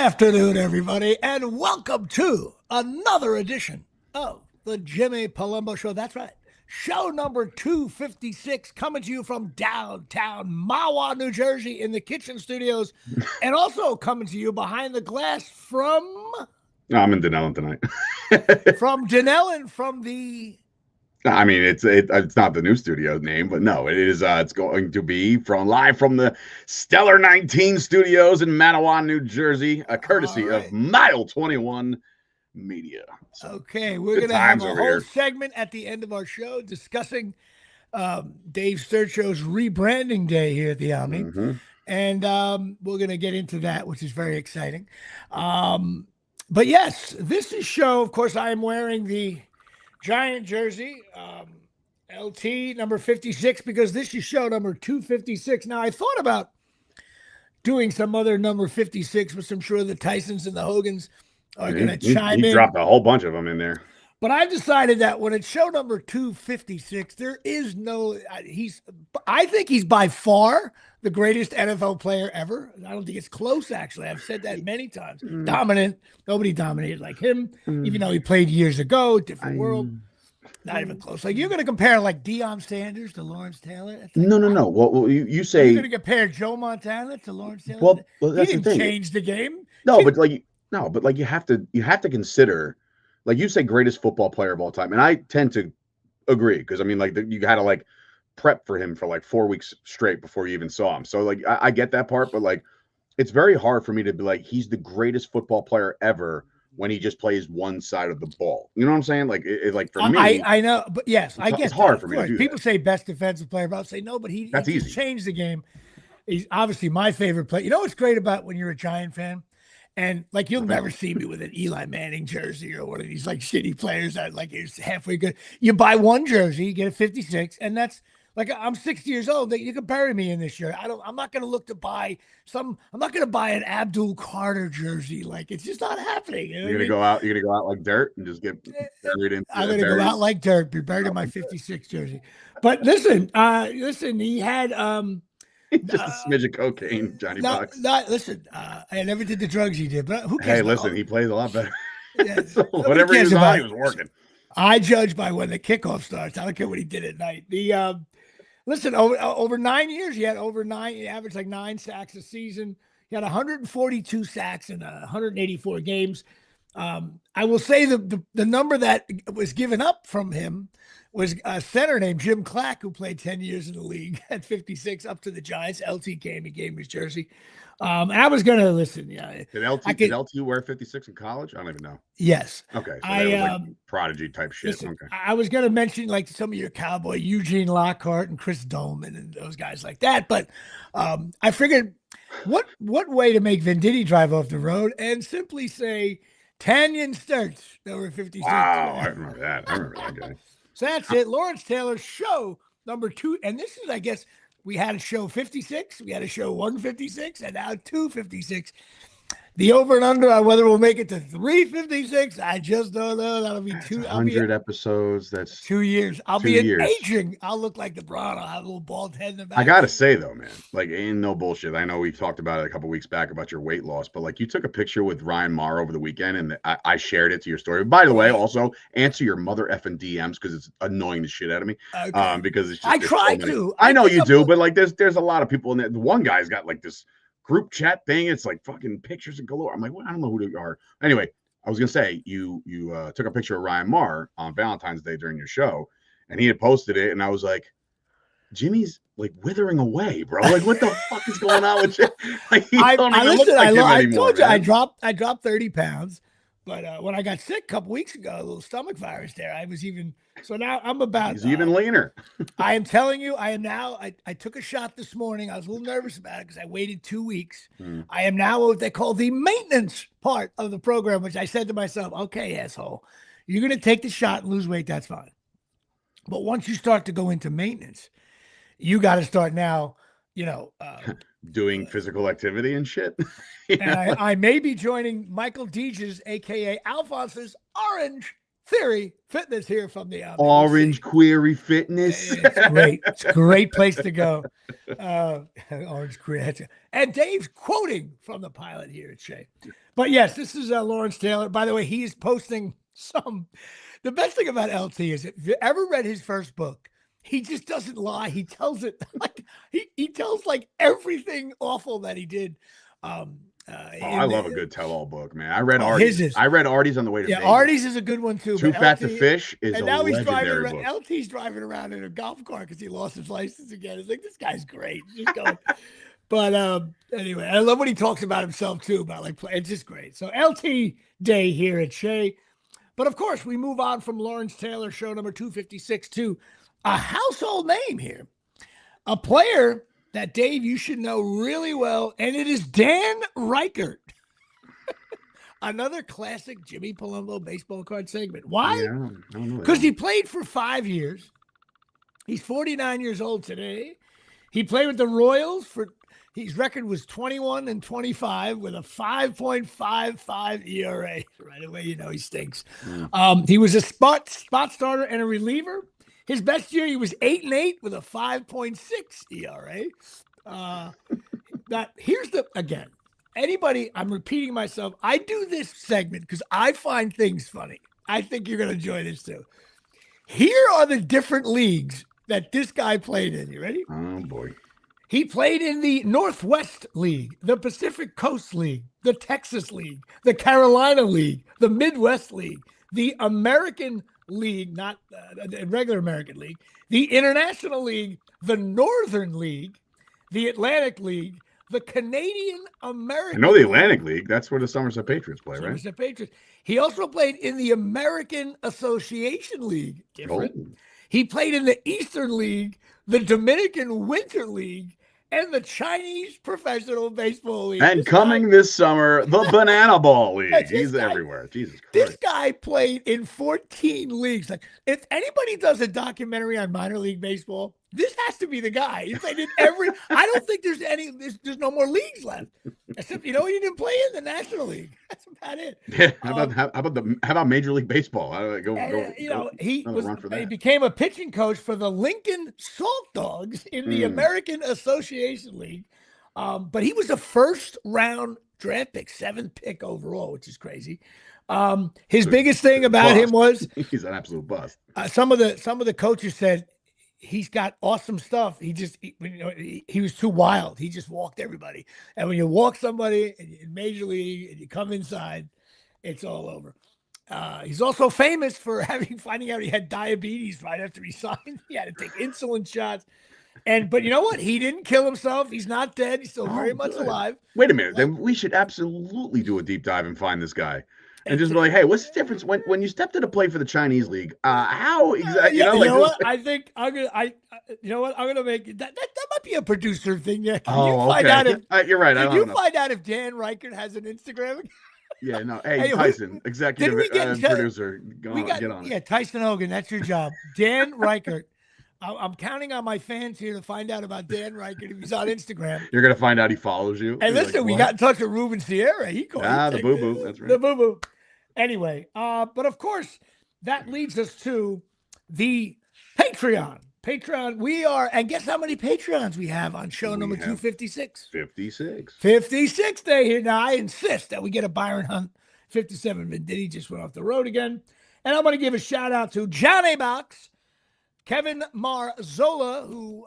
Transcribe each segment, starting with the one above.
afternoon, everybody, and welcome to another edition of the Jimmy Palumbo Show. That's right. Show number 256 coming to you from downtown Mahwah, New Jersey in the kitchen studios, and also coming to you behind the glass from... I'm in Denellen tonight. From Denellen, from the... I mean, it's not the new studio name, but no, it is. It's going to be live from the Stellar 19 studios in Manawha, New Jersey, a courtesy of Mile 21 Media. So, okay, we're going to have a whole segment at the end of our show discussing Dave Sturcho's rebranding day here at the Omni, and we're going to get into that, which is very exciting. But yes, this is show. Of course, I am wearing the Giant jersey, LT number 56, because this is show number 256. Now, I thought about doing some other number 56, which I'm sure the Tysons and the Hogans are going to chime in. He dropped a whole bunch of them in there. But I decided that when it's show number 256, there is no, I think he's by far the greatest NFL player ever. I don't think it's close, actually. I've said that many times. Dominant. Nobody dominated like him, even though he played years ago, different world. Not even close. Like, you're going to compare like Deion Sanders to Lawrence Taylor? Like, no. Well, you say... You're going to compare Joe Montana to Lawrence Taylor? Well, that's he didn't change the game. No, but you have to consider, like, you say greatest football player of all time, and I tend to agree, because I mean, like, you had to like prep for him for like 4 weeks straight before you even saw him. So like I get that part, but like it's very hard for me to be like he's the greatest football player ever when he just plays one side of the ball. You know what I'm saying? Like like for me, I know, but yes, I guess it's hard for me to do. People say best defensive player, but I'll say no, but he easy. Changed the game. He's obviously my favorite player. You know what's great about when you're a Giant fan? And like, you'll never see me with an Eli Manning jersey or one of these like shitty players that like is halfway good. You buy one jersey, you get a 56, and that's like, I'm 60 years old. You can bury me in this shirt. I'm not going to look to buy I'm not going to buy an Abdul Carter jersey. Like, it's just not happening. You're going to go out. You're going to go out like dirt and just get buried in. I'm going to go out like dirt, be buried in my 56 jersey. But listen, he had, just a smidge of cocaine, Johnny Bucks. Listen, I never did the drugs he did, but who cares? Hey, listen, he plays a lot better. Yeah, so whatever he was on, he was working. I judge by when the kickoff starts. I don't care what he did at night. Listen, over 9 years, he averaged like 9 sacks a season. He had 142 sacks in 184 games. I will say the number that was given up from him was a center named Jim Clack, who played 10 years in the league at 56 up to the Giants. LT came, he gave him his jersey. I was going to listen. Yeah. Did LT wear 56 in college? I don't even know. Yes. Okay. So that was like prodigy type shit. Listen, okay. I was going to mention like some of your Cowboy, Eugene Lockhart and Chris Dolman and those guys like that. But I figured what way to make Venditti drive off the road and simply say Tanyan Sturts, number 56. Wow. I remember that. Guy. So that's it. Lawrence Taylor, show number 2. And this is, I guess, we had a show 56, we had a show 156, and now 256. The over and under on whether we'll make it to 356, I just don't know. That'll be 200 episodes. That's 2 years. I'll be aging. I'll look like LeBron. I'll have a little bald head in the back. I gotta say though, man, like, ain't no bullshit. I know we talked about it a couple weeks back about your weight loss, but like, you took a picture with Ryan Maher over the weekend, and I shared it to your story. By the way, also answer your mother effing DMs because it's annoying the shit out of me. Okay. Because it's just, I try to. I know you do, but like, there's a lot of people in there. The one guy's got like this group chat thing. It's like fucking pictures and galore. I'm like, well, I don't know who they are. Anyway, I was gonna say you took a picture of Ryan Maher on Valentine's Day during your show, and he had posted it, and I was like, Jimmy's like withering away, bro. Like, what the fuck is going on with you? Like, I told you I dropped 30 pounds. But when I got sick a couple weeks ago, a little stomach virus there, I was even, so now I'm about. He's even leaner. I am telling you, I am now, I took a shot this morning. I was a little nervous about it because I waited 2 weeks. I am now what they call the maintenance part of the program, which I said to myself, okay, asshole, you're going to take the shot and lose weight. That's fine. But once you start to go into maintenance, you got to start now, doing physical activity and shit. And I may be joining Michael Deege's, a.k.a. Alphonse's Orange Theory Fitness here from the Orange Query Fitness. It's great. It's a great place to go. Orange Query. And Dave's quoting from the pilot here at Shea. But yes, this is Lawrence Taylor. By the way, he's posting some. The best thing about LT is if you ever read his first book, he just doesn't lie. He tells it like he tells like everything awful that he did. I love a good tell-all book, man. I read Artie's. I read Artie's on the way to Vegas. Artie's is a good one too. Too Fat to Fish is and a now he's legendary driving book. LT's driving around in a golf cart because he lost his license again. It's like, this guy's great. Just going. But anyway, I love when he talks about himself too. About like, it's just great. So LT Day here at Shea. But of course, we move on from Lawrence Taylor, show number 256, to a household name here, a player that, Dave, you should know really well, and it is Dan Reichert. Another classic Jimmy Palumbo baseball card segment. Why? Because he played for 5 years. He's 49 years old today. He played with the Royals for, his record was 21-25 with a 5.55 ERA. Right away, you know he stinks. He was a spot starter and a reliever. His best year, he was 8-8 with a 5.6 ERA. Here's the, again, anybody, I'm repeating myself. I do this segment because I find things funny. I think you're going to enjoy this too. Here are the different leagues that this guy played in. You ready? Oh, boy. He played in the Northwest League, the Pacific Coast League, the Texas League, the Carolina League, the Midwest League, the American League, not the regular American League, the International League, the Northern League, the Atlantic League, the Canadian American. I know the Atlantic League. That's where the Somerset Patriots play, right? Somerset Patriots. He also played in the American Association League. Different. Oh. He played in the Eastern League, the Dominican Winter League, and the Chinese Professional Baseball League. And coming this summer, the Banana Ball League. He's everywhere. Jesus Christ. This guy played in 14 leagues. Like, if anybody does a documentary on minor league baseball, this has to be the guy. He played in every. I don't think there's no more leagues left. Except, he didn't play in the National League. That's about it. Yeah. How about Major League Baseball? He became a pitching coach for the Lincoln Salt Dogs in the American Association League. But he was a first round draft pick, 7th pick overall, which is crazy. His biggest thing about him was he's an absolute bust. Some of the coaches said he's got awesome stuff. He was too wild. He just walked everybody. And when you walk somebody in Major League and you come inside, it's all over. He's also famous for finding out he had diabetes right after he signed. He had to take insulin shots. But you know what? He didn't kill himself. He's not dead. He's still very much alive. Wait a minute. Then we should absolutely do a deep dive and find this guy. And just be like, hey, what's the difference when you stepped to the plate for the Chinese league? How exactly? What? I think I'm gonna make it. That might be a producer thing. Yeah. Can you find out if you're right? Can you find out if Dan Reichert has an Instagram? Yeah, no. Hey, Tyson, executive producer, get on it. Yeah, Tyson Hogan, that's your job. Dan Reichert. I'm counting on my fans here to find out about Dan Reichert if he's on Instagram. You're gonna find out he follows you. And listen, we got in touch with Ruben Sierra. He called. The boo boo. That's right. The boo boo. Anyway, but of course, that leads us to the Patreon. We are, and guess how many Patreons we have on show number 256? 56 day here. Now, I insist that we get a Byron Hunt 57 Venditti. Just went off the road again. And I'm going to give a shout out to Johnny Box, Kevin Marzola, who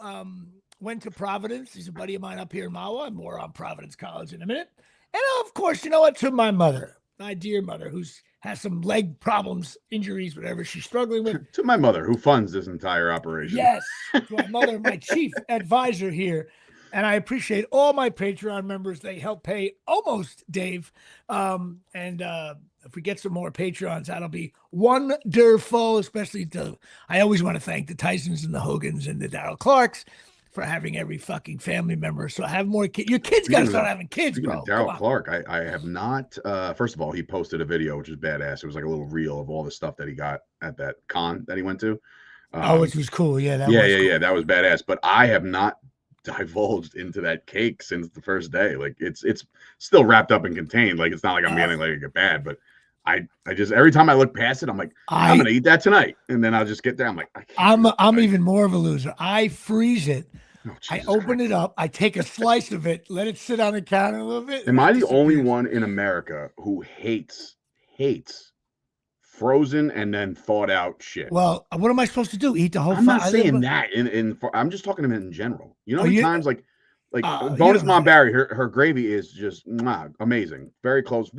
went to Providence. He's a buddy of mine up here in Mawa. More on Providence College in a minute. And of course, you know what? To my mother. My dear mother, who's has some leg problems, injuries, whatever she's struggling with. To my mother, who funds this entire operation. Yes, to my mother, my chief advisor here. And I appreciate all my Patreon members. They help pay almost Dave. If we get some more Patreons, that'll be wonderful, especially I always want to thank the Tysons and the Hogans and the Darryl Clarks for having every fucking family member. So I have more kids. Your kids got to start having kids, bro. Darryl Clark, I have not. First of all, he posted a video, which is badass. It was like a little reel of all the stuff that he got at that con that he went to. Which was cool. Yeah, that was badass. But I have not divulged into that cake since the first day. Like it's still wrapped up and contained. Like it's not like I'm getting like a bad, but I just every time I look past it, I'm like, I'm gonna eat that tonight, and then I'll just get there. I'm like, I'm even more of a loser. I freeze it. Oh, I open it up. I take a slice of it, let it sit on the counter a little bit. Am I the only one in America who hates frozen and then thawed out shit? Well, what am I supposed to do? Eat the whole? I'm not saying that. I'm just talking about in general. You know, how many times like bonus Mom Barry, her gravy is just amazing. Very close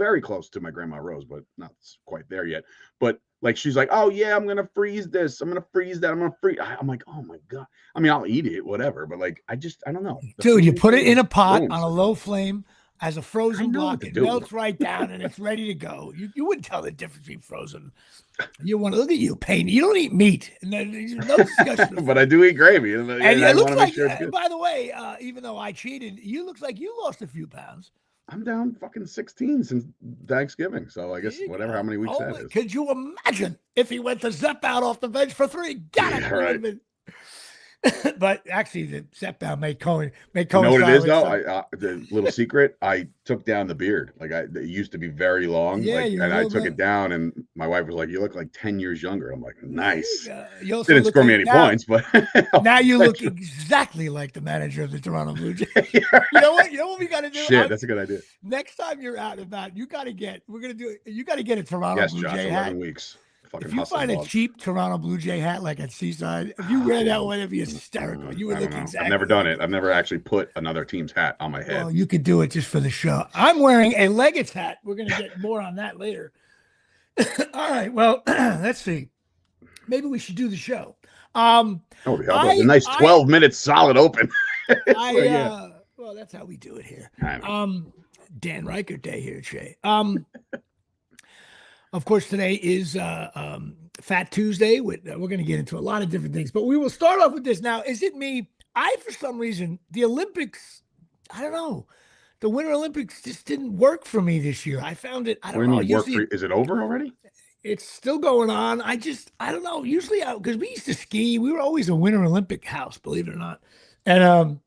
to my grandma Rose, but not quite there yet. But like she's like, oh yeah, I'm gonna freeze this. I'm gonna freeze that. I'm gonna freeze. I'm like, oh my god. I mean, I'll eat it, whatever. But like, I don't know. Dude, you put it in a pot on a low flame as a frozen block. It melts right down and it's ready to go. You wouldn't tell the difference between frozen. You want to look at you, Payne. You don't eat meat. And there's no discussion. But I do eat gravy. And it looks like, by the way, even though I cheated, you look like you lost a few pounds. I'm down fucking 16 since Thanksgiving. So I guess whatever, how many weeks that is. Could you imagine if he went to Zep out off the bench for 3? Got it. Right. But actually, the Zep out made Cohen. You know what it is, though? The little secret, I took down the beard. Like, it used to be very long. Yeah, and I took it down, and my wife was like, you look like 10 years younger. I'm like, nice. You didn't score me any points, but now you look exactly like the manager of the Toronto Blue Jays. You know what we got to do? Shit, that's a good idea. Next time you're out and about, you got to get a Toronto Blue Jay hat. 11 weeks. If you find a cheap Toronto Blue Jay hat like at Seaside, if you wear that one, it'd be hysterical. You would look exactly. I've never done it. I've never actually put another team's hat on my head. Well, you could do it just for the show. I'm wearing a Leggett's hat. We're going to get more on that later. All right. Well, let's see. Maybe we should do the show. A nice 12 minutes solid open. Well, that's how we do it here. Dan Reichert Day here, Shay. Of course, today is Fat Tuesday. We're going to get into a lot of different things, but we will start off with this. Now, is it me? For some reason, the Olympics, I don't know. The Winter Olympics just didn't work for me this year. I found it, I don't know. Is it over already? It's still going on. I don't know. Usually, because we used to ski, we were always a Winter Olympic house, believe it or not. And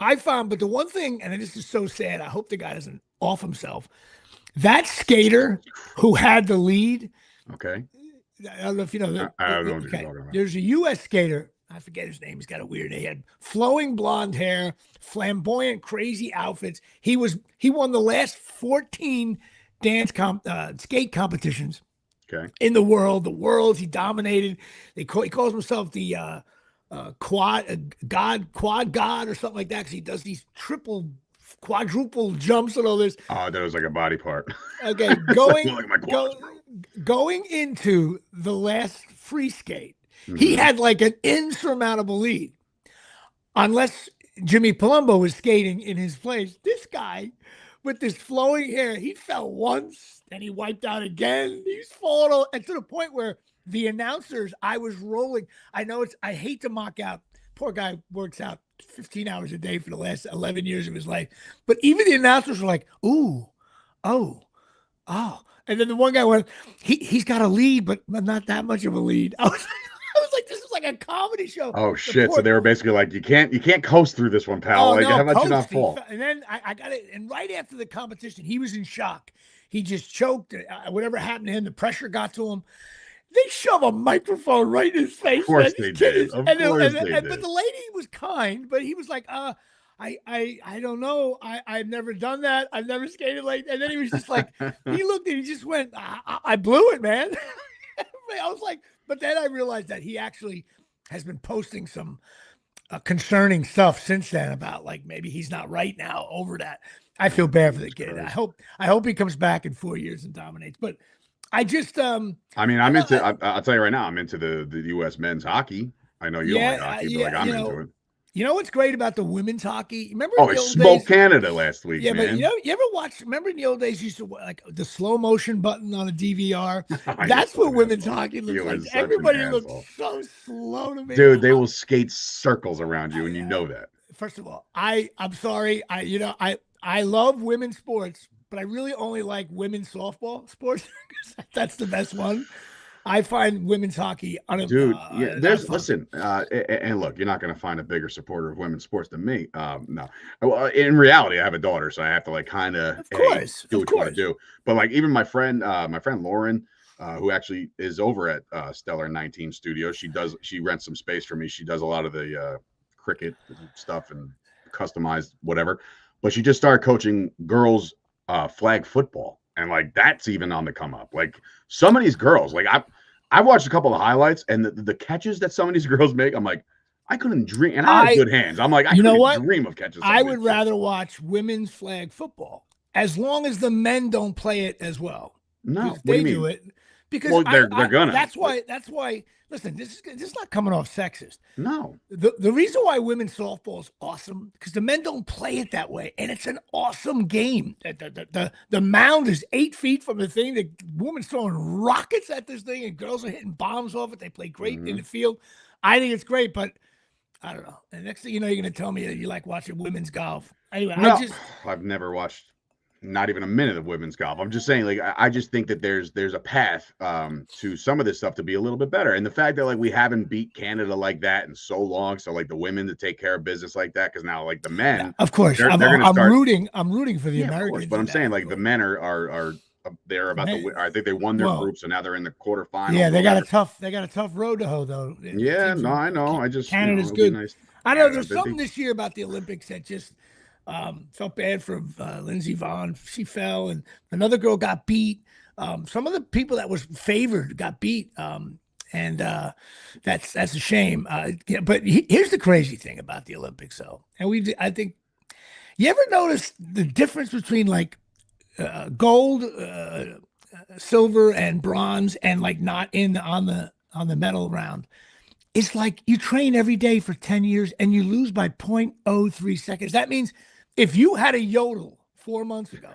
I found, but the one thing, and this is so sad, I hope the guy doesn't off himself. That skater who had the lead. Okay. I don't know if you know that. I don't know what you're talking about. There's a U.S. skater. I forget his name. He's got a weird name. He had flowing blonde hair, flamboyant, crazy outfits. He won the last 14 skate competitions. Okay. In the world. He dominated. He calls himself the quad god or something like that because he does these quadruple jumps and all this. Oh, that was like a body part. Okay, going into the last free skate, he had like an insurmountable lead. Unless Jimmy Palumbo was skating in his place, this guy with this flowing hair, he fell once, then he wiped out again. He's falling, and to the point where the announcers, I was rolling. I hate to mock out. Poor guy works out 15 hours a day for the last 11 years of his life. But even the announcers were like, ooh, oh. And then the one guy went, he's got a lead, but not that much of a lead. I was like, this is like a comedy show. Oh, shit. So they were basically like, you can't coast through this one, pal. How about you not fall? And then I got it. And right after the competition, he was in shock. He just choked. Whatever happened to him, the pressure got to him. They shove a microphone right in his face. Of course they did. But the lady was kind, but he was like, I don't know. I've never done that. I've never skated like. And then he was just like, he looked and he just went, I blew it, man. I was like, but then I realized that he actually has been posting some concerning stuff since then about like maybe he's not right now over that. I feel bad for the kid. I hope he comes back in 4 years and dominates. But I just I'll tell you right now, I'm into the U.S. men's hockey. I know you don't like hockey, but I'm into it. You know what's great about the women's hockey? Remember? Oh, they smoked Canada last week. Yeah, man. but you ever watch? Remember in the old days, you used to like the slow motion button on a DVR. That's what women's hockey looks like. Everybody looks so slow to me. Dude, they will skate circles around you, and you know that. First of all, I'm sorry. I love women's sports, but I really only like women's softball sports. That's the best one. I find women's hockey Dude, yeah, not there's fun. listen, and look, you're not going to find a bigger supporter of women's sports than me. No, well, in reality, I have a daughter, so I have to like kind of, Of hey, course, do of what you want to course. do. But like even my friend Lauren, who actually is over at Stellar 19 Studios, she rents some space for me. She does a lot of the cricket stuff and customized whatever. But she just started coaching girls flag football, and like that's even on the come up. Like some of these girls, like I watched a couple of highlights, and the catches that some of these girls make, I'm like, I couldn't dream. And I have good hands. I'm like, I You know couldn't what? dream of catching some I of these would chicks. rather watch women's flag football as long as the men don't play it as well. No, Because if what do you they do mean? it, because Well, they're gonna. that's why. Listen, this is not coming off sexist. No. The reason why women's softball is awesome because the men don't play it that way, and it's an awesome game. The mound is 8 feet from the thing. The woman's throwing rockets at this thing, and girls are hitting bombs off it. They play great in the field. I think it's great, but I don't know. And next thing you know, you're going to tell me that you like watching women's golf. Anyway, No, I've never watched not even a minute of women's golf. I'm just saying, like, I just think that there's a path to some of this stuff to be a little bit better. And the fact that like we haven't beat Canada like that in so long, so like the women to take care of business like that, because now like the men, of course, they're I'm gonna start. I'm rooting for the Yeah, of Americans. course. But I'm saying like the men are they're about to win. I think they won their group, so now they're in the quarterfinals. Yeah, they got a tough road to hoe though. Yeah, no, I know. I just Canada's good. Nice. I know there's something this year about the Olympics that just felt bad for Lindsey Vonn. She fell, and another girl got beat. Some of the people that was favored got beat, and that's a shame. But here's the crazy thing about the Olympics, though, and I think you ever notice the difference between like gold, silver, and bronze, and like not in on the medal round. It's like you train every day for 10 years and you lose by 0.03 seconds. That means if you had a yodel 4 months ago,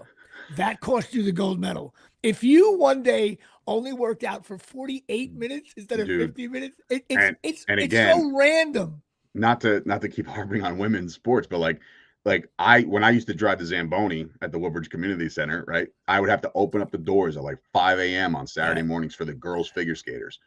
that cost you the gold medal. If you one day only worked out for 48 minutes instead of 50 minutes, it's so random. Not to keep harping on women's sports, but like when I used to drive the Zamboni at the Woodbridge Community Center, right? I would have to open up the doors at like 5 a.m. on Saturday mornings for the girls figure skaters.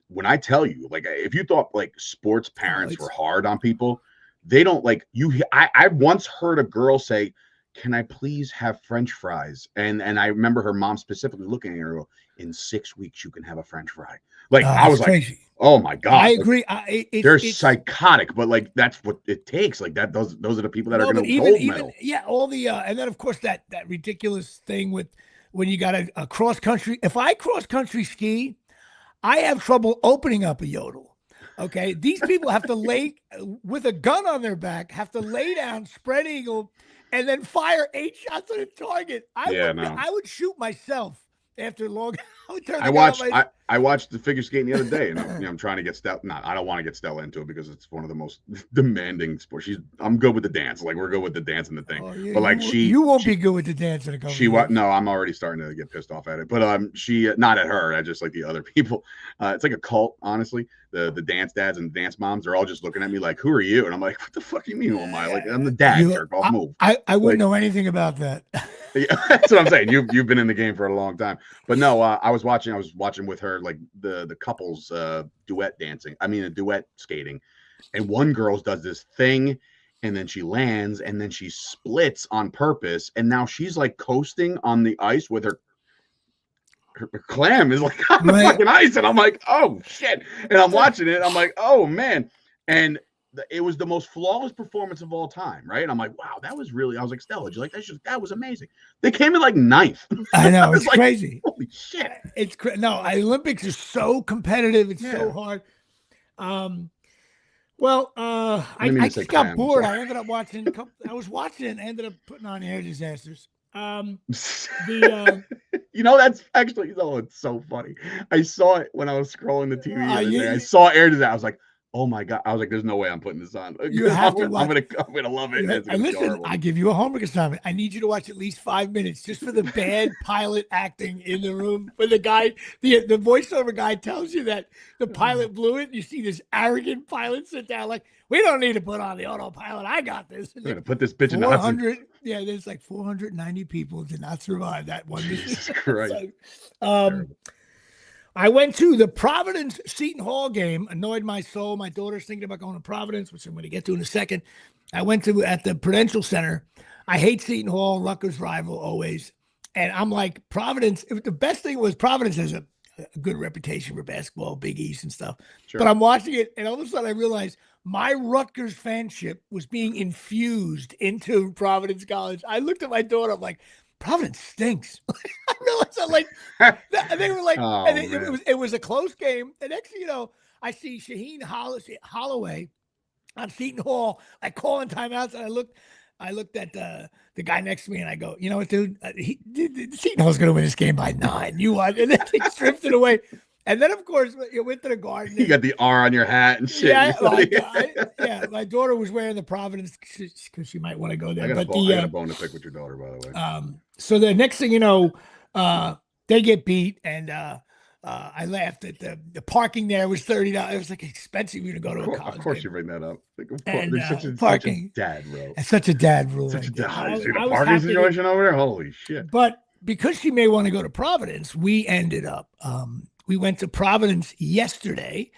When I tell you, like, if you thought like sports parents were hard on people, they don't like you. I once heard a girl say, "Can I please have French fries?" And I remember her mom specifically looking at her, in 6 weeks you can have a French fry. Like I was crazy. Like, oh my god, I agree. They're psychotic, but like that's what it takes. Like that, those are the people that are going to gold medal. Yeah, all the and then of course that ridiculous thing with when you got a cross country. If I cross country ski, I have trouble opening up a yodel. Okay. These people have to lay with a gun on their back, have to lay down, spread eagle, and then fire 8 shots at a target. I would shoot myself after long. I watched the figure skating the other day, and I'm trying to get Stella. I don't want to get Stella into it because it's one of the most demanding sports. I'm good with the dance. Like we're good with the dance and the thing. Yeah, but like you won't be good with the dance and no, I'm already starting to get pissed off at it. But she not at her. I just like the other people. It's like a cult, honestly. The dance dads and dance moms are all just looking at me like, "Who are you?" And I'm like, "What the fuck do you mean? Who am I? Like I'm the dad. Jerk off, move." I wouldn't know anything about that. Yeah, that's what I'm saying. You've been in the game for a long time. But no, I was watching with her like the couples duet dancing. I mean, a duet skating, and one girl does this thing, and then she lands, and then she splits on purpose, and now she's like coasting on the ice with her clam is like on the fucking ice, and I'm like, oh shit, and I'm watching it, I'm like, oh man, and it was the most flawless performance of all time, right? And I'm like, wow, that was really. I was like, Stella, did you like that? That was amazing. They came in like 9th. I know it's like, crazy. Holy shit! It's no Olympics are so competitive. It's so hard. Well, I just got bored. I ended up watching. I was watching it and ended up putting on Air Disasters. That's actually it's so funny. I saw it when I was scrolling the TV. I saw Air Disaster. I was like, oh my god! I was like, there's no way I'm putting this on. You have to watch. I'm gonna love it. And listen, I give you a homework assignment. I need you to watch at least 5 minutes just for the bad pilot acting in the room. When the guy, the voiceover guy tells you that the pilot blew it, and you see this arrogant pilot sit down like, we don't need to put on the autopilot. I got this. I'm gonna put this bitch in 400. Yeah, there's like 490 people did not survive that one. Jesus Christ. I went to the Providence Seton Hall game, annoyed my soul. My daughter's thinking about going to Providence, which I'm going to get to in a second. I went to at the Prudential Center. I hate Seton Hall, Rutgers rival always. And I'm like, Providence, the best thing was Providence has a good reputation for basketball, Big East and stuff. Sure. But I'm watching it, and all of a sudden I realized my Rutgers fanship was being infused into Providence College. I looked at my daughter, I'm like, Providence stinks. I realized I'm like, they were like, oh, and it was a close game. And next thing you know, I see Shaheen Holloway on Seton Hall, like calling timeouts, and I looked at the guy next to me, and I go, you know what, dude? Seton Hall's going to win this game by 9. You want? And then he drifted away. And then, of course, you went to the Garden. You got the R on your hat and shit. Yeah, my daughter was wearing the Providence because she might want to go there. I got a bone to pick with your daughter, by the way. So the next thing you know, they get beat, and I laughed at the parking there was $30. It was like expensive to go to a college. Of course, game. You bring that up. Like, of course, and, such a dad rule. It's such a dad rule. Such a dad. See the parking situation over there? Holy shit! But because she may want to go to Providence, we ended up. We went to Providence yesterday.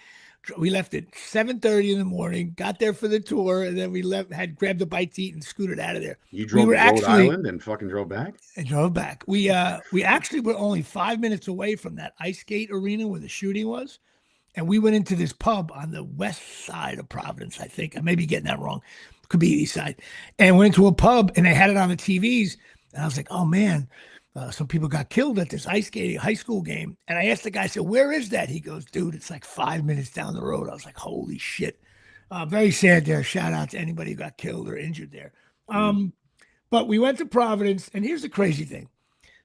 We left at 7:30 in the morning, got there for the tour, and then we grabbed a bite to eat and scooted out of there. You drove to Rhode Island and fucking drove back? And drove back. We actually were only 5 minutes away from that ice skate arena where the shooting was. And we went into this pub on the west side of Providence, I think. I may be getting that wrong. Could be the east side. And went into a pub, and they had it on the TVs. And I was like, oh, man. Some people got killed at this ice skating high school game. And I asked the guy, I said, where is that? He goes, dude, it's like 5 minutes down the road. I was like, holy shit. Very sad there. Shout out to anybody who got killed or injured there. But we went to Providence, and here's the crazy thing.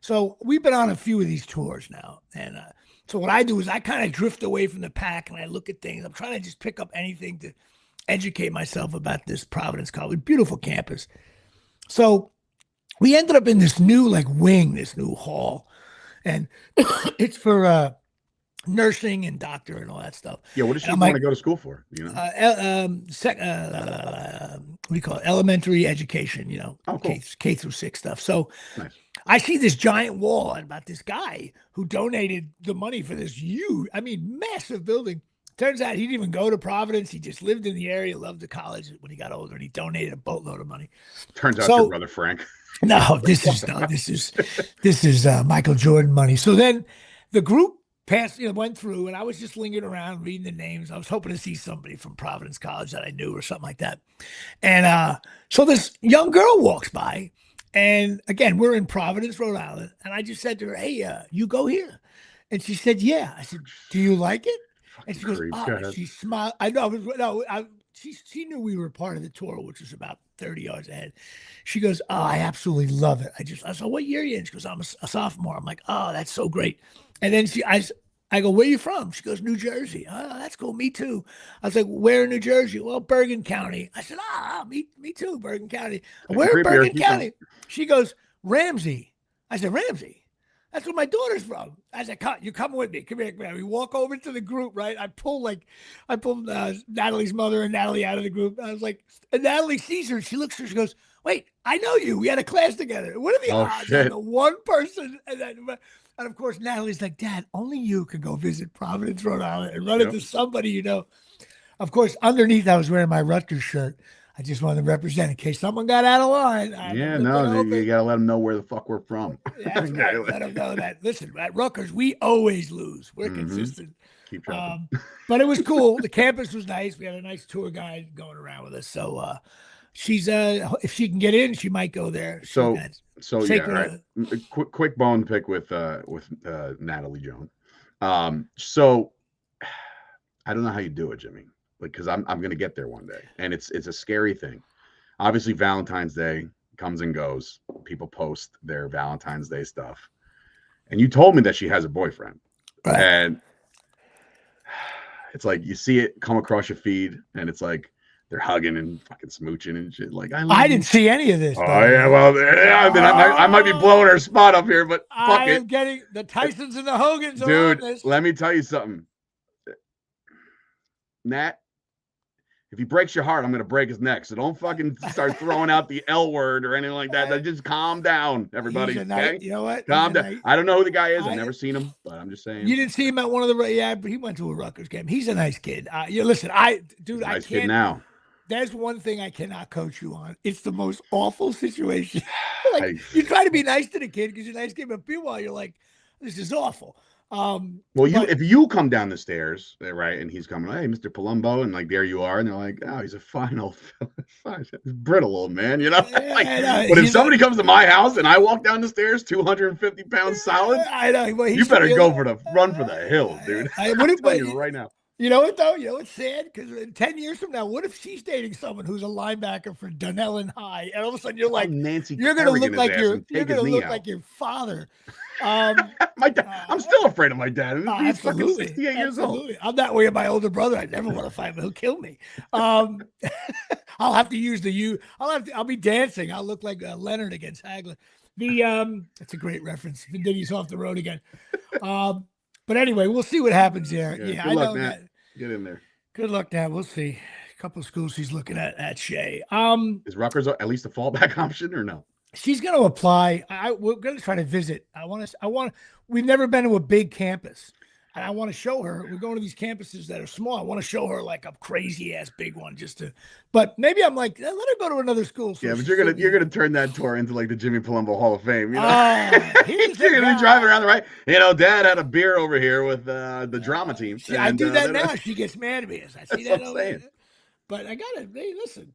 So we've been on a few of these tours now. And so what I do is I kind of drift away from the pack, and I look at things. I'm trying to just pick up anything to educate myself about this Providence College. Beautiful campus. So we ended up in this new wing, this new hall, and it's for nursing and doctor and all that stuff. Yeah, what does she want to go to school for? You know, what do you call it? Elementary education. You know, cool. K through 6 stuff. So nice. I see this giant wall about this guy who donated the money for this massive building. Turns out he didn't even go to Providence. He just lived in the area, loved the college when he got older, and he donated a boatload of money. Turns out your brother Frank. No, this is Michael Jordan money. So then the group went through, and I was just lingering around reading the names. I was hoping to see somebody from Providence College that I knew or something like that. And so this young girl walks by, and again, we're in Providence, Rhode Island, and I just said to her, hey, you go here? And she said, yeah. I said, do you like it? And she goes, she smiled. I know, she knew we were part of the tour, which was about 30 yards ahead. She goes, oh, I absolutely love it. I said, what year are you in? She goes, I'm a sophomore. I'm like, oh, that's so great. And then I go, where are you from? She goes, New Jersey. Oh, that's cool. Me too. I was like, where in New Jersey? Well, Bergen County. I said, me too, Bergen County. Where in Bergen County? She goes, Ramsey. I said, Ramsey? That's where my daughter's from. I said, you come with me. Come here. We walk over to the group, right? I pulled Natalie's mother and Natalie out of the group. I was like, and Natalie sees her. She looks at her. She goes, wait, I know you. We had a class together. What are the odds on the one person? And of course, Natalie's like, Dad, only you could go visit Providence, Rhode Island and run into somebody you know. Of course, underneath, I was wearing my Rutgers shirt. I just wanted to represent in case someone got out of line. You got to let them know where the fuck we're from. That's right. Let them know that. Listen, at Rutgers, we always lose. We're consistent. Keep dropping. But it was cool. The campus was nice. We had a nice tour guide going around with us. So she's if she can get in, she might go there. So yeah. Right. Quick bone pick with Natalie Joan. So I don't know how you do it, Jimmy. Because I'm going to get there one day, and it's a scary thing. Obviously, Valentine's Day comes and goes. People post their Valentine's Day stuff, and you told me that she has a boyfriend, right. And it's like you see it come across your feed, and it's like they're hugging and fucking smooching and shit. Like I didn't see any of this. Oh yeah, well, I might be blowing her spot up here, but fuck it. I'm getting the Tysons and the Hogans, dude. Let me tell you something, Nat. if he breaks your heart, I'm gonna break his neck. So don't fucking start throwing out the L word or anything like that. Just calm down, everybody. Okay, you know what? Calm down. I don't know who the guy is. I've never seen him, but I'm just saying. You didn't see him at one of the but he went to a Rutgers game. He's a nice kid. Listen, dude, I can't. Kid now. There's one thing I cannot coach you on. It's the most awful situation. You try to be nice to the kid because you're a nice kid, but meanwhile you're like, this is awful. If you come down the stairs, right, and he's coming, hey, Mr. Palumbo, and like there you are, and they're like, oh, he's a fine old fella, brittle old man, you know. But if somebody comes to my house and I walk down the stairs, 250 pounds solid, I know. Well, you better go run for the hills, dude. I'm telling you right now. You know what though? You know what's sad? Because 10 years from now, what if she's dating someone who's a linebacker for Dunellen High, and all of a sudden you're like, you're gonna look like your father. My dad. I'm still afraid of my dad. He's fucking 68 years old. I'm that way of my older brother. I never want to fight him. He'll kill me. I'll have to use I'll be dancing. I'll look like Leonard against Hagler. That's a great reference. Then he's off the road again. But anyway, we'll see what happens there. Yeah, I know that. Get in there. Good luck, Dad. We'll see. A couple of schools she's looking at Shea. Is Rutgers at least a fallback option or no? She's going to apply. We're going to try to visit. We've never been to a big campus. And I want to show her. We're going to these campuses that are small. I want to show her like a crazy ass big one but maybe I'm like, let her go to another school. So but you're gonna turn that tour into like the Jimmy Palumbo Hall of Fame. You know? You're gonna be driving around the right. You know, Dad had a beer over here with the drama team. I do that now. She gets mad at me. I see that over there. But I gotta listen.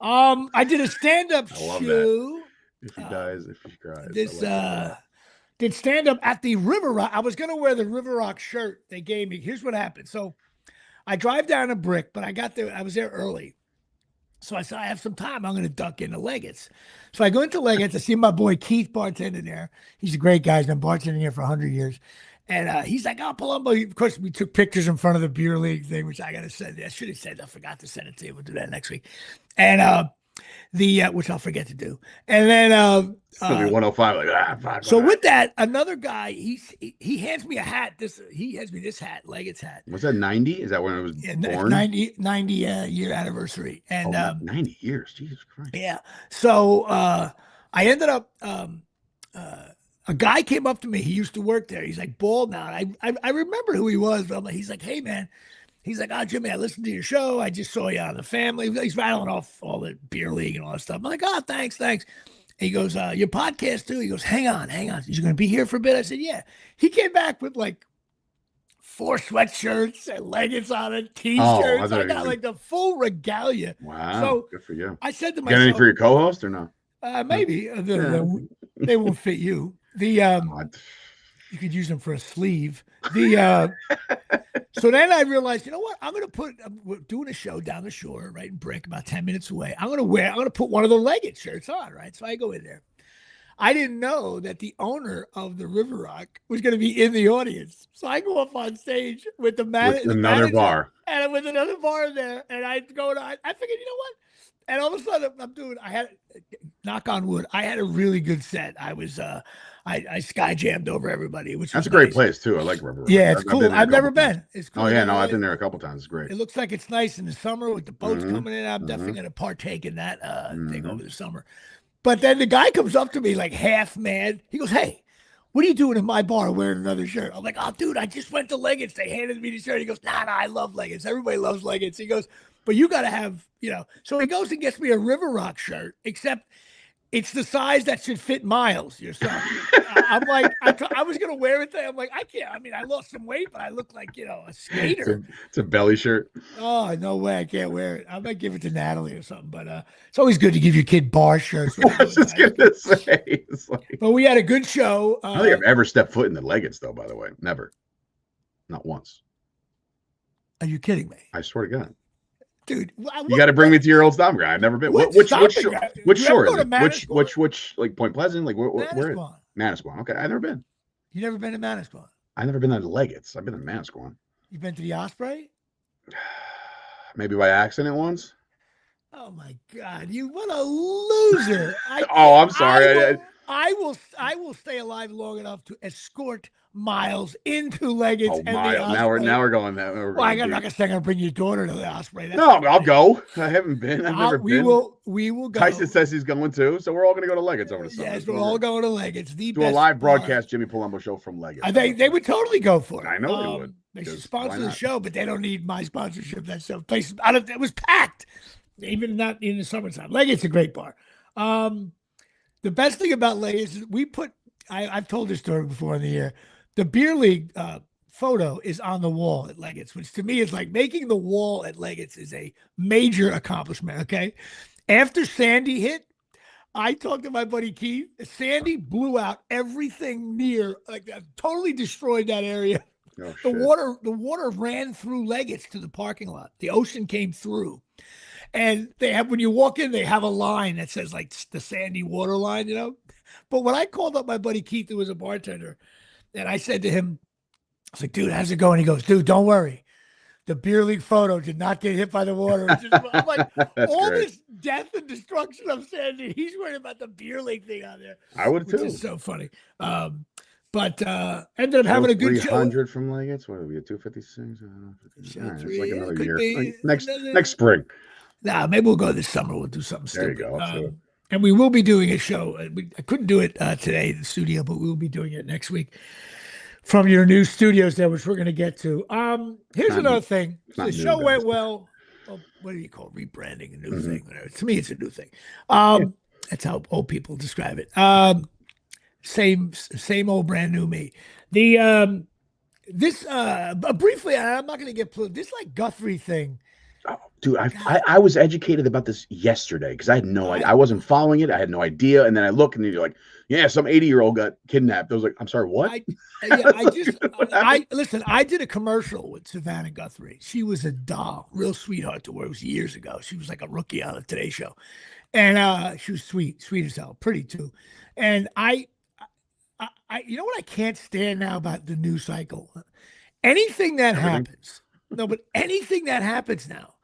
I did a stand-up show. That. If he dies, if he cries. Did stand up at the River Rock. I was going to wear the River Rock shirt they gave me. Here's what happened. So I drive down a brick, but I got there. I was there early. So I said, I have some time. I'm going to duck into Leggett's. So I go into Leggett's. I see my boy Keith bartending there. He's a great guy. He's been bartending here for 100 years. And he's like, oh, Palumbo. Of course, we took pictures in front of the beer league thing, which I got to send. I should have said, I forgot to send it to you. We'll do that next week. And which I'll forget to do. And then it's gonna be 105. So with that, another guy, he hands me a hat. He hands me this hat, Leggett's hat. Was that 90? Is that when it was born? 90 year anniversary. And 90 years, Jesus Christ. Yeah. So I ended up a guy came up to me. He used to work there. He's like bald now. I remember who he was, but he's like, hey man. He's like, oh, Jimmy, I listened to your show. I just saw you on the family. He's rattling off all the beer league and all that stuff. I'm like, oh, thanks. He goes, your podcast too? He goes, hang on. You're going to be here for a bit? I said, yeah. He came back with like 4 sweatshirts and leggings on it, T-shirts. I got like the full regalia. Wow, so good for you. I said to myself, got any for your co-host or no? Maybe. They won't fit you. You could use them for a sleeve. So then I realized, you know what? We're doing a show down the shore, right in Brick, about 10 minutes away. I'm going to put one of the Leggett shirts on, right? So I go in there. I didn't know that the owner of the River Rock was going to be in the audience. So I go up on stage with another bar. And with another bar there. And I figured, you know what? And all of a sudden I had, knock on wood, I had a really good set. I was, I sky jammed over everybody, which that's a great place too. I like River Rock. Yeah, it's cool. I've never been. It's cool. Oh yeah, no, I've been there a couple times. It's great. It looks like it's nice in the summer with the boats coming in. I'm definitely going to partake in that thing over the summer. But then the guy comes up to me like half mad. He goes, hey, what are you doing in my bar wearing another shirt? I'm like, oh, dude, I just went to Leggett's. They handed me the shirt. He goes, nah, I love Leggett's. Everybody loves Leggett's. He goes, but you got to have, So he goes and gets me a River Rock shirt, except it's the size that should fit Miles, your son. I'm like, I was going to wear it there. I'm like, I can't. I mean, I lost some weight, but I look like, a skater. It's a belly shirt. Oh, no way. I can't wear it. I might give it to Natalie or something. But it's always good to give your kid bar shirts. I was just going to say. But we had a good show. I don't think I've ever stepped foot in the Leggett's, though, by the way. Never. Not once. Are you kidding me? I swear to God. Dude, you got to bring me to your old stomping ground. I've never been. Which shore is it? Which like Point Pleasant? Like where? Manasquan. Okay, I've never been. You never been to Manasquan? I've never been to Leggett's. I've been to Manasquan. You been to the Osprey? Maybe by accident once. Oh my God! What a loser! I'm sorry. I will stay alive long enough to escort Miles into Leggett's and Miles. the Osprey. Now we're going that. Well, I'm not gonna say I'm gonna bring your daughter to the Osprey. That's I'll go. I haven't been. I've never been. We will go. Tyson says he's going too, so we're all gonna go to Leggett's over the summer. Yes, we're all going to Leggett's. Do a live broadcast Jimmy Palumbo Show from Leggett's. They would totally go for it. I know they would. They should sponsor the show, but they don't need my sponsorship. That's the place. It was packed, even not in the summertime. Leggett's a great bar. The best thing about Leggett's is we put. I've told this story before in the year. The beer league photo is on the wall at Leggett's, which to me is like making the wall at Leggett's is a major accomplishment. Okay, after Sandy hit, I talked to my buddy Keith. Sandy blew out everything near, like totally destroyed that area. Oh, the water ran through Leggett's to the parking lot. The ocean came through. And they have, when you walk in, they have a line that says like the Sandy water line, you know? But when I called up my buddy Keith, who was a bartender, and I said to him, I was like, dude, how's it going? He goes, dude, don't worry. The beer league photo did not get hit by the water. I'm like, all great. This death and destruction of Sandy, he's worried about the beer league thing on there. I would too. Which is so funny. But ended up having a good show. 300 from Leggett's. What are we at? 256? It's like another year. Like next spring. Nah, maybe we'll go this summer. We'll do something stupid. There you go. And we will be doing a show. I couldn't do it today in the studio, but we will be doing it next week from your new studios there, which we're going to get to. Here's another thing. The show went well. Well, what do you call it? Rebranding, a new thing. Whatever. To me, it's a new thing. That's how old people describe it. Same old brand new me. The briefly, I'm not going to get this like Guthrie thing. Oh, dude, I was educated about this yesterday because I had no idea. I wasn't following it. I had no idea. And then I look and you're like, yeah, some 80-year-old got kidnapped. I was like, I'm sorry, what? Listen, I did a commercial with Savannah Guthrie. She was a doll, real sweetheart to her. It was years ago. She was like a rookie on the Today Show. And she was sweet as hell, pretty too. And I you know what I can't stand now about the news cycle? Anything that happens. No, but anything that happens now,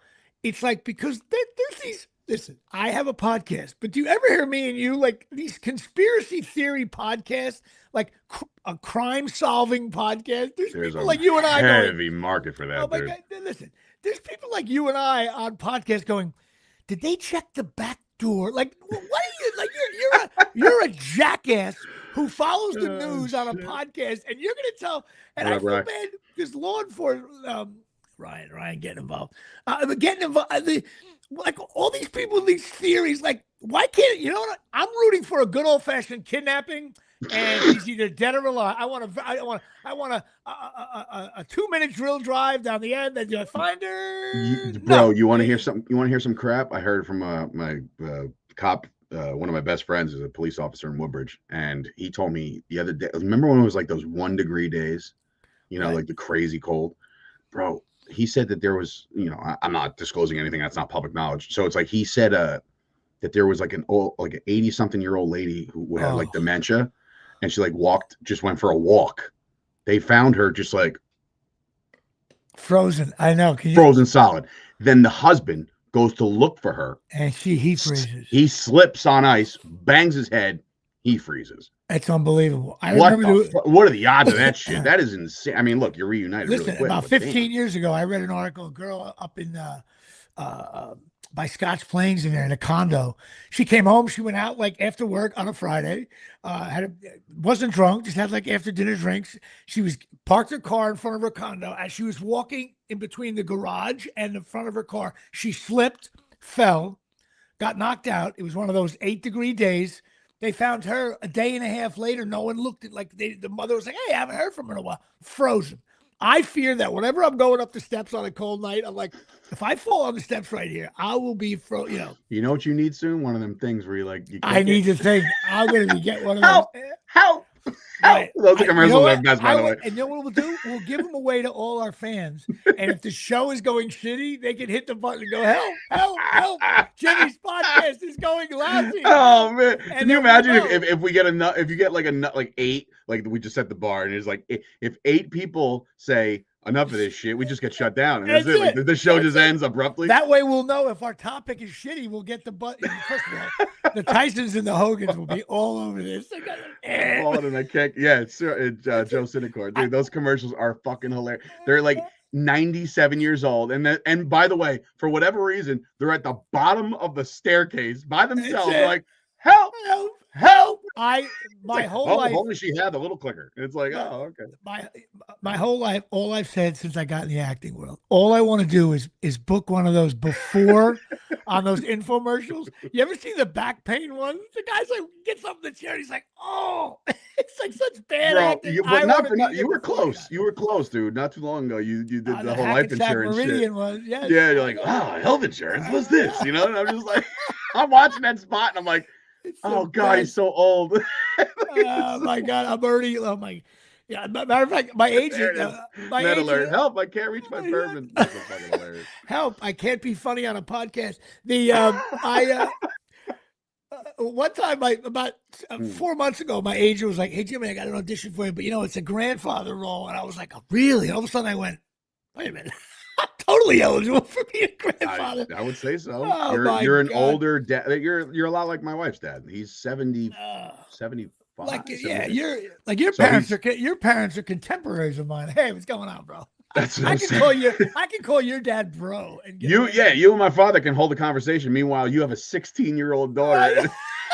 it's like, because there's these, listen, I have a podcast, but do you ever hear me and you, like these conspiracy theory podcasts, like a crime solving podcast? There's people like you and I going, heavy market for that. Oh my God, listen, there's people like you and I on podcasts going, did they check the back door? Like, what are you, like, you're a jackass who follows the news on a podcast, and you're going to tell, and I feel bad because law enforcement, Ryan getting involved. Like all these people with these theories, like, why can't, you know what? I'm rooting for a good old fashioned kidnapping, and he's either dead or alive. I want a 2-minute drill drive down the end, then you find her. You want to hear something? You want to hear some crap? I heard from my cop. One of my best friends is a police officer in Woodbridge, and he told me the other day. Remember when it was like those 1-degree days? You know, like the crazy cold, bro. He said that there was, you know, I'm not disclosing anything that's not public knowledge. So it's like he said that there was like an 80-something-year-old lady who had like dementia, and she like went for a walk. They found her just like frozen. I know, frozen solid. Then the husband goes to look for her, and he freezes. He slips on ice, bangs his head, he freezes. It's unbelievable. What are the odds of that shit? That is insane. I mean, look, you're reunited. Listen, really quick, about 15 years ago, I read an article. A girl up in by Scotch Plains in there in a condo. She came home. She went out like after work on a Friday. Wasn't drunk. Just had like after dinner drinks. She was parked her car in front of her condo. As she was walking in between the garage and the front of her car, she slipped, fell, got knocked out. It was one of those 8-degree days. They found her a day and a half later. No one looked at, like, the mother was like, hey, I haven't heard from her in a while. Frozen. I fear that whenever I'm going up the steps on a cold night, I'm like, if I fall on the steps right here, I will be frozen. You know what you need soon? One of them things where I need to think. I'm going to get one of those. Help! Right. Those are commercials are best, by the way. And you know what we'll do? We'll give them away to all our fans. And if the show is going shitty, they can hit the button and go, help. Jimmy's podcast is going lousy. Oh, man. And can you imagine if we get if you get like 8, like we just set the bar, and it's like if 8 people say enough of this shit. We just get shut down, and that's That's it. Like the show just ends abruptly. That way, we'll know if our topic is shitty. We'll get the First of all, the Tysons and the Hogans will be all over this. And I can't. Yeah, it's Joe Cinecord. Dude, those commercials are fucking hilarious. They're like 97 years old, and by the way, for whatever reason, they're at the bottom of the staircase by themselves. They're like, help, help, help. My whole life. If only she had the little clicker. It's like, oh, okay. My whole life, all I've said since I got in the acting world, all I want to do is book one of those before on those infomercials. You ever see the back pain ones? The guy's like gets up in the chair, and he's like, oh, it's like such bad acting. You were close. You were close, dude. Not too long ago, you did the whole life insurance shit. Yes. Yeah, you're like, oh, health insurance. What's this? You know, and I'm just like, I'm watching that spot, and I'm like, oh God, he's so old. Oh my God, I'm already. Oh my. Yeah, matter of fact, my agent. Alert! Help! I can't reach my bourbon. That's so fucking hilarious. Help! I can't be funny on a podcast. One time, about 4 months ago, my agent was like, "Hey Jimmy, I got an audition for you, but it's a grandfather role." And I was like, oh, "Really?" And all of a sudden, I went, "Wait a minute." I'm totally eligible for being a grandfather. I would say so. Oh, you're an older dad. You're a lot like my wife's dad. He's 75. Like, yeah, your parents are contemporaries of mine. Hey, what's going on, bro? That's what I can call your dad bro. And you and my father can hold a conversation. Meanwhile, you have a 16-year-old daughter.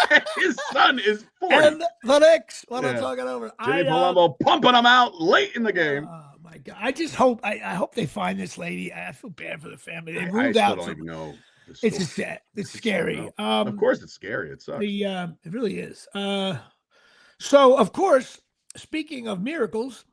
And his son is 40. And the Knicks, I'm talking over. Jimmy Palumbo pumping them out late in the game. Oh my God! I just hope I hope they find this lady. I feel bad for the family. They moved I out. Still don't even know. It's just sad. It's scary. Of course, it's scary. It sucks. It really is. So, of course, speaking of miracles,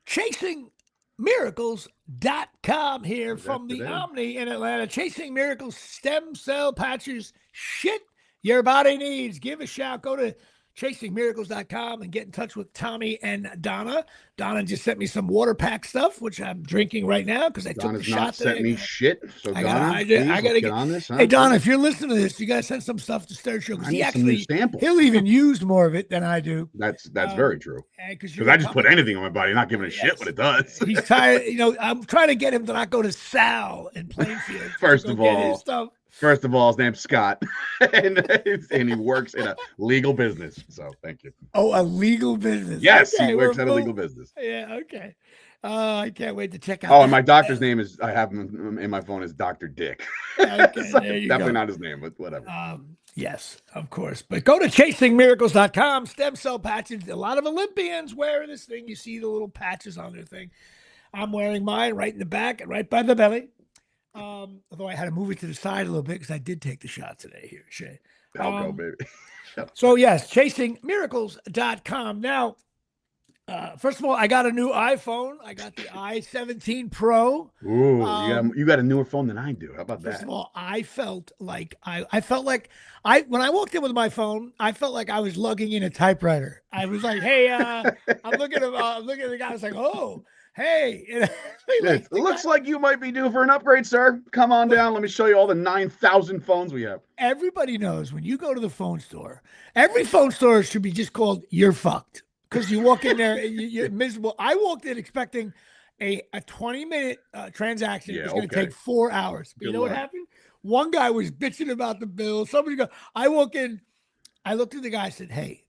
ChasingMiracles.com here from the Omni in Atlanta. Chasing Miracles stem cell patches. Shit your body needs. Give a shout. Go to ChasingMiracles.com and get in touch with Tommy and Donna. Donna just sent me some water pack stuff, which I'm drinking right now because I took the shot today. Sent me shit. So I gotta get on this. Huh? Hey Donna, if you're listening to this, you gotta send some stuff to Stir Show because he'll even use more of it than I do. That's very true. Because I just put anything on my body, not giving a shit what it does. He's tired. I'm trying to get him to not go to Sal in Plainfield. First of all, his name's Scott, and he works in a legal business. So thank you. Oh, a legal business. Yes, okay, he works at a legal business. Yeah, okay. I can't wait to check out. Oh, and my doctor's name is, I have him in my phone, is Dr. Dick. Okay, so definitely not his name, but whatever. Yes, of course. But go to ChasingMiracles.com. Stem cell patches. A lot of Olympians wearing this thing. You see the little patches on their thing. I'm wearing mine right in the back and right by the belly. Although I had to move it to the side a little bit because I did take the shot today here, Shay. I'll go, baby. So, yes, ChasingMiracles.com. Now, first of all, I got a new iPhone. I got the i17 Pro. Ooh, you got a newer phone than I do. How about that? First of all, I felt like when I walked in with my phone, I felt like I was lugging in a typewriter. I was like, hey, I'm looking at the guy. I was like, oh. Hey, it looks like you might be due for an upgrade, sir. Come on down. Let me show you all the 9,000 phones we have. Everybody knows when you go to the phone store, every phone store should be just called "You're fucked" because you walk in there, you're miserable. I walked in expecting a 20-minute transaction. It's going to take 4 hours. But you know what happened? One guy was bitching about the bill. I walk in, I looked at the guy. I said, "Hey,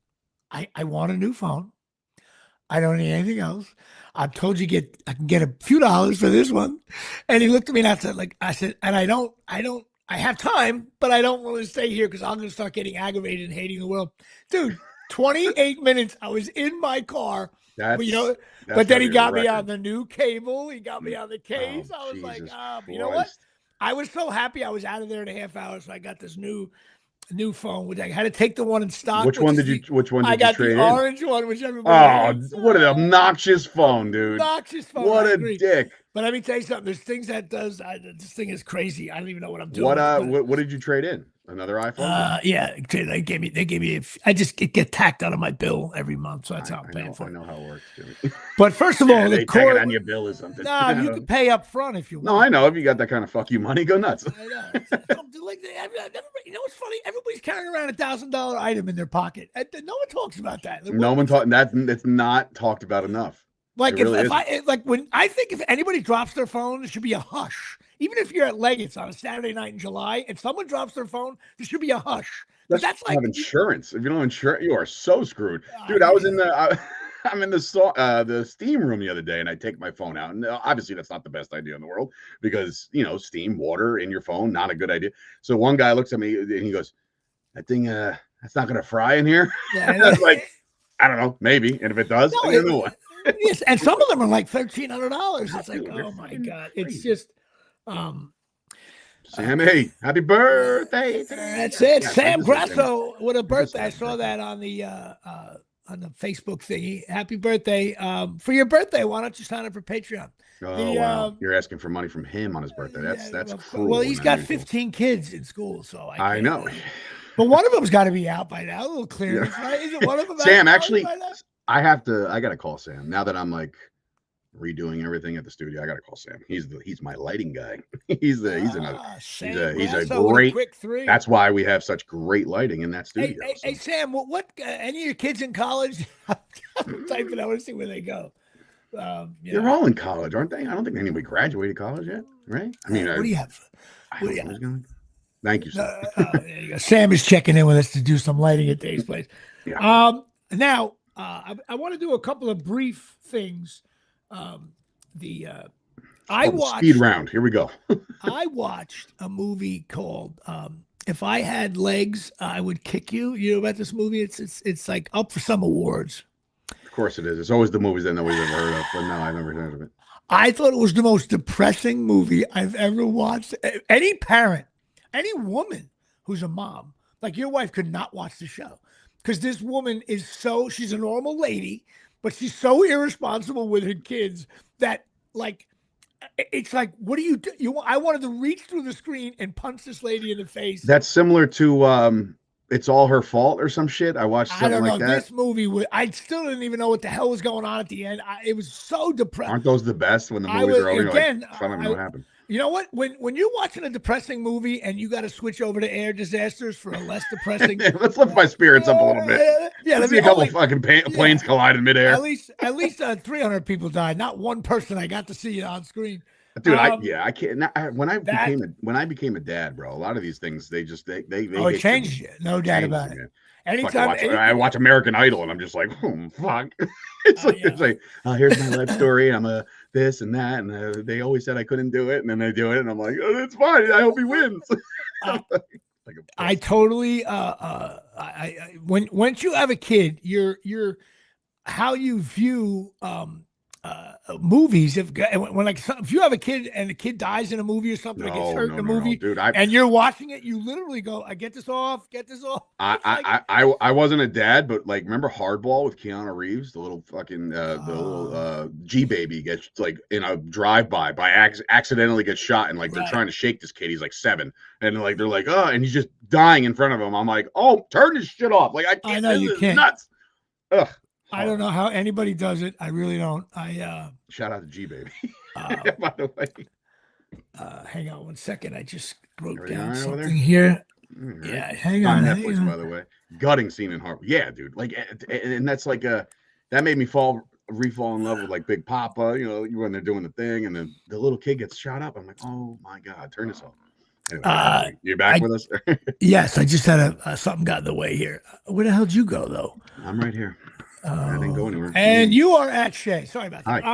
I want a new phone. I don't need anything else. I've told you I can get a few dollars for this one." And he looked at me and I said, and I have time, but I don't want to stay here because I'm going to start getting aggravated and hating the world. Dude, 28 minutes. I was in my car, but then he got me on the new cable. He got me on the case. I was like, you know what? I was so happy I was out of there in a half hour. So I got this new phone, which I had to take the one in stock. Which one did you trade in? I got the orange one, which everybody hates. What an obnoxious phone, dude. Obnoxious phone. What a dick. But let me tell you something. There's things that does. This thing is crazy. I don't even know what I'm doing. What did you trade in? Another iPhone? Yeah. They gave me. I just get tacked out of my bill every month, so that's how I'm paying for it. I know how it works, Jimmy. But first of all, they tag it on your bill or something. No, you can pay up front if you want. No, I know. If you got that kind of fuck you money, go nuts. I know. You know what's funny? Everybody's carrying around $1,000 item in their pocket. No one talks about that. No one talks. That's not talked about enough. Like really if I like when I think if anybody drops their phone, there should be a hush. Even if you're at Leggett's on a Saturday night in July and someone drops their phone, there should be a hush. Because that's you have like insurance. If you don't insure, you are so screwed, dude. I was in I'm in the steam room the other day, and I take my phone out, and obviously that's not the best idea in the world because steam, water in your phone, not a good idea. So one guy looks at me and he goes, "That thing, that's not gonna fry in here." Yeah, I was like, I don't know, maybe, and if it does, no, I don't know what. yes, and some of them are like $1,300. It's like, Dude, oh my God, crazy. it's just. Um, Sammy, happy birthday today. That's it, Yes, Sam Grasso with a birthday. I saw birthday. that on the Facebook thingy. Happy birthday! For your birthday, why don't you sign up for Patreon? Oh wow, you're asking for money from him on his birthday. That's cruel. Well, he's got 15 kids in school, so I know. But one of them's got to be out by now. A little clearance, right? Isn't one of them Sam, out actually, by now? I gotta call Sam now that I'm like redoing everything at the studio. I gotta call Sam. He's my lighting guy. he's a great quick three. That's why we have such great lighting in that studio. Hey Sam, what any of your kids in college? I'm typing. I want to see where they go. They're all in college, aren't they? I don't think anybody graduated college yet, right? I mean, what do you have? What do you have? Thank you, Sam. There you go. Sam is checking in with us to do some lighting at Dave's place. Yeah. Now I want to do a couple of brief things. I watched speed round. Here we go. I watched a movie called "If I Had Legs, I Would Kick You." You know about this movie? It's like up for some awards. Of course it is. It's always the movies that nobody's ever heard of, but no, I've never heard of it. I thought it was the most depressing movie I've ever watched. Any parent, any woman who's a mom, like your wife, could not watch the show because this woman she's a normal lady, but she's so irresponsible with her kids that it's like, what do you do? I wanted to reach through the screen and punch this lady in the face. That's similar to It's All Her Fault or some shit. I watched something like that. This movie, I still didn't even know what the hell was going on at the end. It was so depressing. Aren't those the best when the movies are over? I don't know what happened. You know what? When you're watching a depressing movie and you got to switch over to Air Disasters for a less depressing, let's lift my spirits up a little bit. Yeah, let's see a couple fucking planes collide in midair. At least 300 people died. Not one person I got to see on screen. Dude, I can't. When I became a dad, bro, a lot of these things they it changes you, no doubt about it. Anytime I watch American Idol and I'm just like, oh fuck. It's like here's my life story. I'm a this and that, and they always said I couldn't do it, and then they do it, and I'm like, oh, it's fine. I hope he wins. I totally. Once you have a kid, you're how you view movies. If you have a kid and the kid dies in a movie or something, or gets hurt in a movie, dude, and you're watching it, you literally go, "I get this off, get this off." I wasn't a dad, but like, remember Hardball with Keanu Reeves, the little fucking the little G baby gets like in a drive-by accidentally gets shot, and like they're trying to shake this kid. He's like 7, and like they're like, oh, and he's just dying in front of him. I'm like, oh, turn this shit off. Like I can't. I know you can't. Nuts. Ugh. I don't know how anybody does it. I really don't. Shout out to G Baby. By the way, hang on one second. I just wrote down something here. Right. Yeah, hang on. Netflix, by the way, gutting scene in Harvard. Yeah, dude. Like, and that's like that made me fall in love with like Big Papa. You know, when they're doing the thing, and then the little kid gets shot up. I'm like, oh my god, turn this off. Anyway, you back with us? Yes, I just had something got in the way here. Where the hell did you go though? I'm right here. I didn't go anywhere. And you are at Shay. Sorry about that.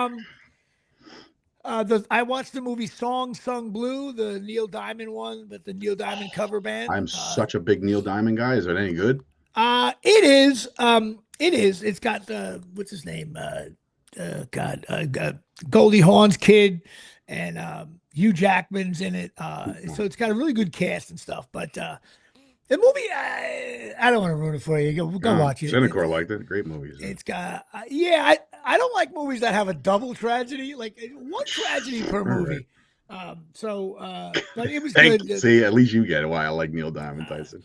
Hi. I watched the movie Song Sung Blue, the Neil Diamond one, but the Neil Diamond cover band. I'm such a big Neil Diamond guy. Is it any good? It is. It is. It's got what's his name? Goldie Hawn's kid, and Hugh Jackman's in it. So it's got a really good cast and stuff. But the movie, I don't want to ruin it for you. Go watch it. Cinecor liked it. Great movie. It's got, I don't like movies that have a double tragedy, like one tragedy per movie. Right. But it was good. See, at least you get it. Why I like Neil Diamond, Tyson.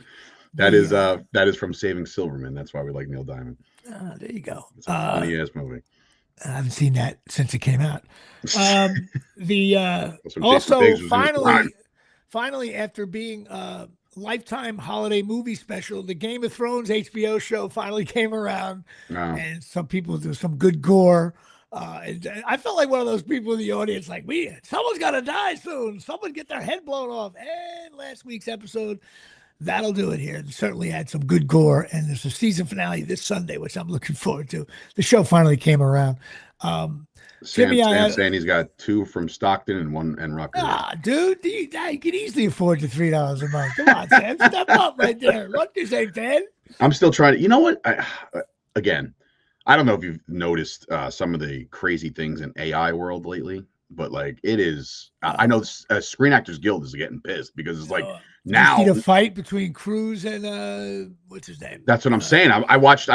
That is from Saving Silverman. That's why we like Neil Diamond. There you go. It's a funny ass movie. I haven't seen that since it came out. Also finally, after being Lifetime holiday movie special, the Game of Thrones HBO show finally came around, and some people do some good gore. I felt like one of those people in the audience, like, someone's got to die soon. Someone get their head blown off. And last week's episode, that'll do it here. It certainly had some good gore. And there's a season finale this Sunday, which I'm looking forward to. The show finally came around. Jimmy, Sam's saying he's got 2 from Stockton and 1 and Rutgers. Dude, you can easily afford your $3 a month. Come on, Sam, step up right there. Rutgers ain't 10. I'm still trying to. You know what? Again, I don't know if you've noticed some of the crazy things in AI world lately, but like it is. I know Screen Actors Guild is getting pissed because it's like now you see the fight between Cruz and what's his name? That's what I'm saying. I watched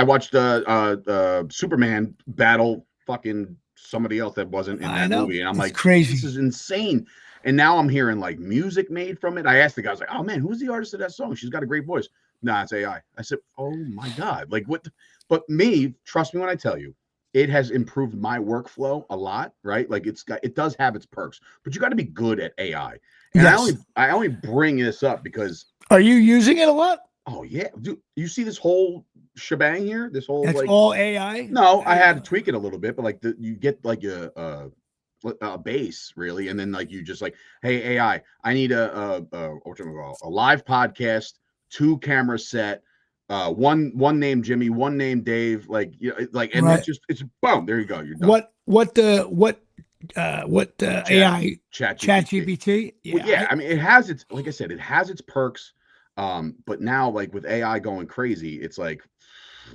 Superman battle fucking somebody else that wasn't in that movie, and I'm like, crazy. This is insane. And now I'm hearing like music made from it. I asked the guy, I was like, oh man, who's the artist of that song? She's got a great voice. Nah, it's AI. I said, oh my God. Like what? But me, trust me when I tell you, it has improved my workflow a lot, right? Like it does have its perks, but you got to be good at AI. And yes. I only bring this up because. Are you using it a lot? Oh yeah. Dude, you see this whole shebang here? This whole That's like all AI? No, I had to tweak it a little bit, but like you get like a base really, and then like you just like, hey AI, I need a live podcast, 2 camera set, one named Jimmy, one named Dave, like like, and right. it's boom, there you go, you're done. What AI chat GPT? Yeah, well, yeah. I mean, it has its, like I said, it has its perks, but now like with AI going crazy, it's like,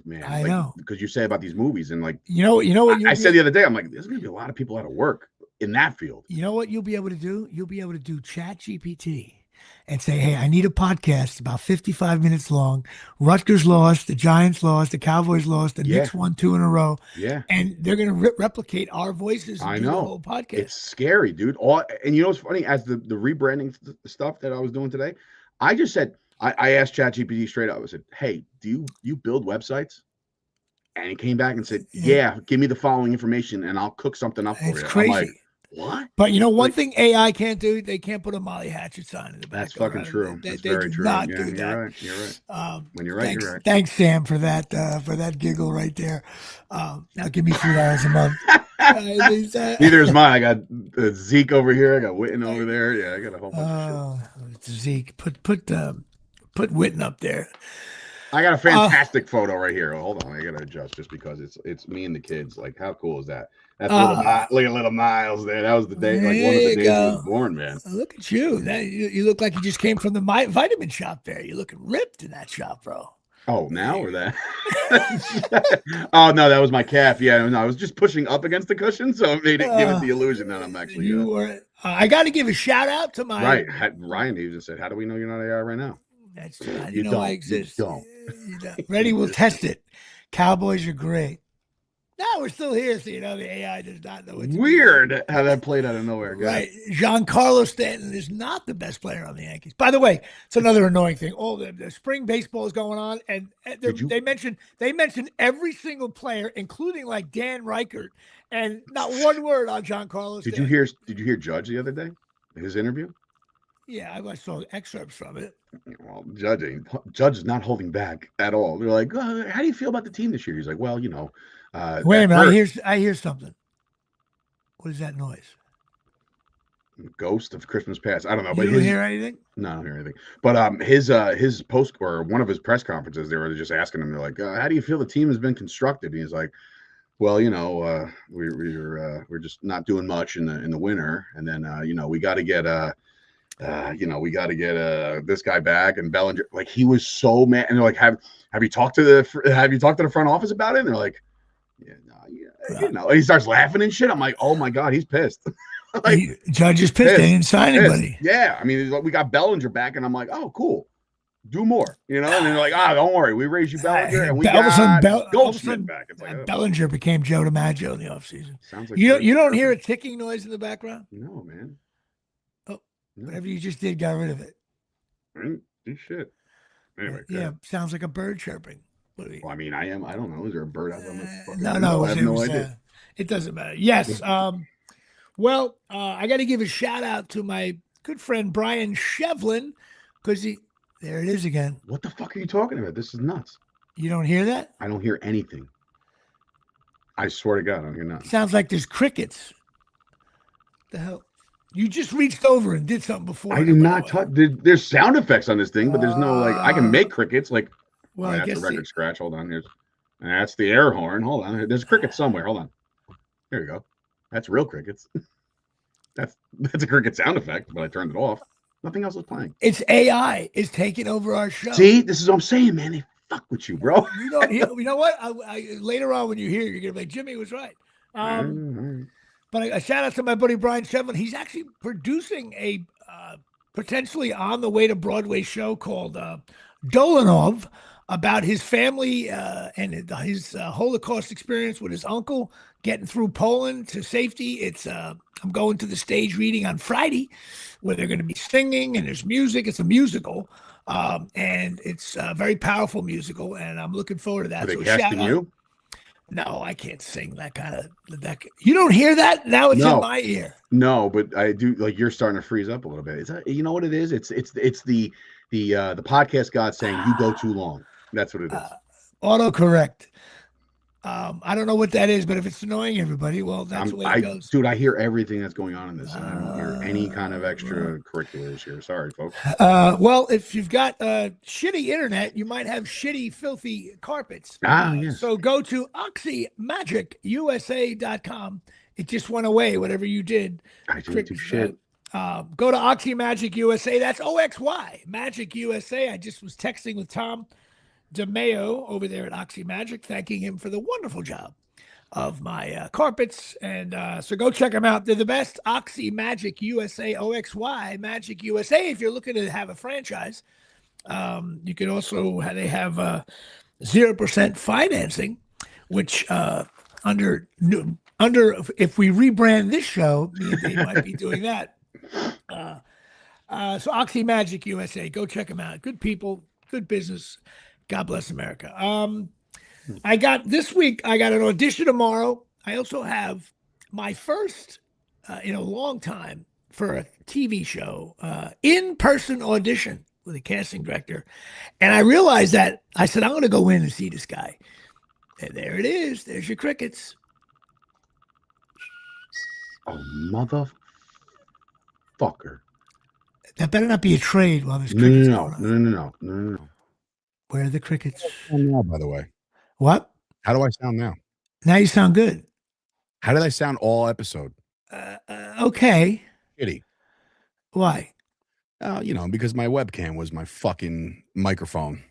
man, I know, because you say about these movies and like you know what I said the other day, I'm like, there's gonna be a lot of people out of work in that field. You know what you'll be able to do? You'll be able to do Chat GPT and say, hey, I need a podcast about 55 minutes long. Rutgers lost, the Giants lost, the Cowboys lost, the Knicks won 2 in a row. Yeah, and they're gonna replicate our voices. And do the whole podcast. It's scary, dude. And you know what's funny? As the rebranding stuff that I was doing today, I just said. I asked ChatGPT straight up. I said, hey, do you build websites? And he came back and said, yeah, give me the following information and I'll cook something up for you. It's crazy. I'm like, what? But you know, one thing AI can't do, they can't put a Molly Hatchet sign in the back. That's fucking true. That's very true. Not do that. You're right. You're right. When you're right, you're right. Thanks, Sam, for that giggle right there. Now give me $3 a month. Neither is mine. I got Zeke over here. I got Witten over there. Yeah, I got a whole bunch of shit. Zeke, put Witten up there. I got a fantastic photo right here. Hold on, I gotta adjust just because it's me and the kids. Like, how cool is that? That's look at little Miles there. That was the day, like one of the days he was born, man. Look at you. You look like you just came from the vitamin shop there. You're looking ripped in that shop, bro. Oh, now or that? Oh no, that was my calf. Yeah, no, I was just pushing up against the cushion, so it made it give it the illusion that I'm actually. I got to give a shout out to my Ryan even said, "How do we know you're not AI right now?" That's you know I exist. You don't. Ready? We'll test it. Cowboys are great. No, we're still here, so you know the AI does not know. It's weird how that played out of nowhere. Right. Giancarlo Stanton is not the best player on the Yankees. By the way, it's another annoying thing. All the spring baseball is going on, and they mentioned every single player, including like Dan Reichert, and not one word on Giancarlo Stanton. Did you hear Judge the other day? His interview? Yeah, I saw excerpts from it. Well, Judge is not holding back at all. They're like, how do you feel about the team this year? He's like, well, you know. Wait a minute, I hear something. What is that noise? Ghost of Christmas Past. I don't know. But you don't hear anything? No, I don't hear anything. But his post or one of his press conferences, they were just asking him, they're like, how do you feel the team has been constructed? And he's like, well, you know, we're just not doing much in the winter, and then you know, we got to get this guy back, and Bellinger. Like, he was so mad, and they're like, have you talked to the front office about it? And they're like, yeah, no, yeah, you know. And he starts laughing and shit. I'm like, oh my God, he's pissed. Like, Judge is pissed. They didn't sign anybody. Yeah, I mean, we got Bellinger back, and I'm like, oh, cool. Do more, you know. And they're like, don't worry, we raised you Bellinger, and we got Goldschmidt back. It's like, Bellinger became Joe DiMaggio in the offseason. Sounds like you don't hear a ticking noise in the background? No, man. Oh, no. Whatever you just did got rid of it. I didn't do shit. Anyway, yeah, sounds like a bird chirping. Well, I mean, I don't know. Is there a bird out there? No, I have no idea. It doesn't matter. Yes. Well, I got to give a shout out to my good friend Brian Shevlin, because there it is again. What the fuck are you talking about? This is nuts. You don't hear that? I don't hear anything. I swear to God, I don't hear nothing. Sounds like there's crickets. The hell? You just reached over and did something before. I did not touch. There's sound effects on this thing, but there's no like. I can make crickets. Like, well, that's a record scratch. Hold on. That's the air horn. Hold on. There's crickets somewhere. Hold on. There you go. That's real crickets. That's a cricket sound effect, but I turned it off. Nothing else is playing. It's AI is taking over our show. See, this is what I'm saying, man. They fuck with you, bro. You don't hear. You know what? Later on when you hear, you're gonna be like, Jimmy was right. But a shout out to my buddy Brian Shevlin. He's actually producing a potentially on the way to Broadway show called Dolanov, about his family and his Holocaust experience with his uncle getting through Poland to safety. It's I'm going to the stage reading on Friday where they're going to be singing and there's music. It's a musical and it's a very powerful musical, and I'm looking forward to that. Are they casting you? No, I can't sing that kind of that. You don't hear that? Now it's in my ear. No, but I do. Like, you're starting to freeze up a little bit. Is that, you know what it is? It's the podcast god saying you go too long. That's what it is. Autocorrect. I don't know what that is, but if it's annoying everybody, well, that's the way it goes. Dude, I hear everything that's going on in this, and I don't hear any kind of extracurriculars here. Sorry, folks. Well, if you've got shitty internet, you might have shitty, filthy carpets. Yes. So go to oxymagicUSA.com. It just went away, whatever you did. I didn't do shit. Go to Oxy Magic USA. That's OXY Magic USA. I just was texting with Tom DeMeo over there at Oxy Magic, thanking him for the wonderful job of my carpets. And so go check them out. They're the best. Oxy Magic USA, OXY Magic USA. If you're looking to have a franchise, you can also they have 0% financing, which under if we rebrand this show, me and Dave might be doing that. So Oxy Magic USA, go check them out. Good people, good business. God bless America. I got an audition tomorrow. I also have my first in a long time for a TV show, in-person audition with a casting director. And I realized that I said, I'm going to go in and see this guy. And there it is. There's your crickets. Oh, motherfucker. That better not be a trade while there's crickets. No. Where are the crickets? Now, by the way. What? How do I sound now? Now you sound good. How did I sound all episode? Okay. Shitty. Why? Because my webcam was my fucking microphone.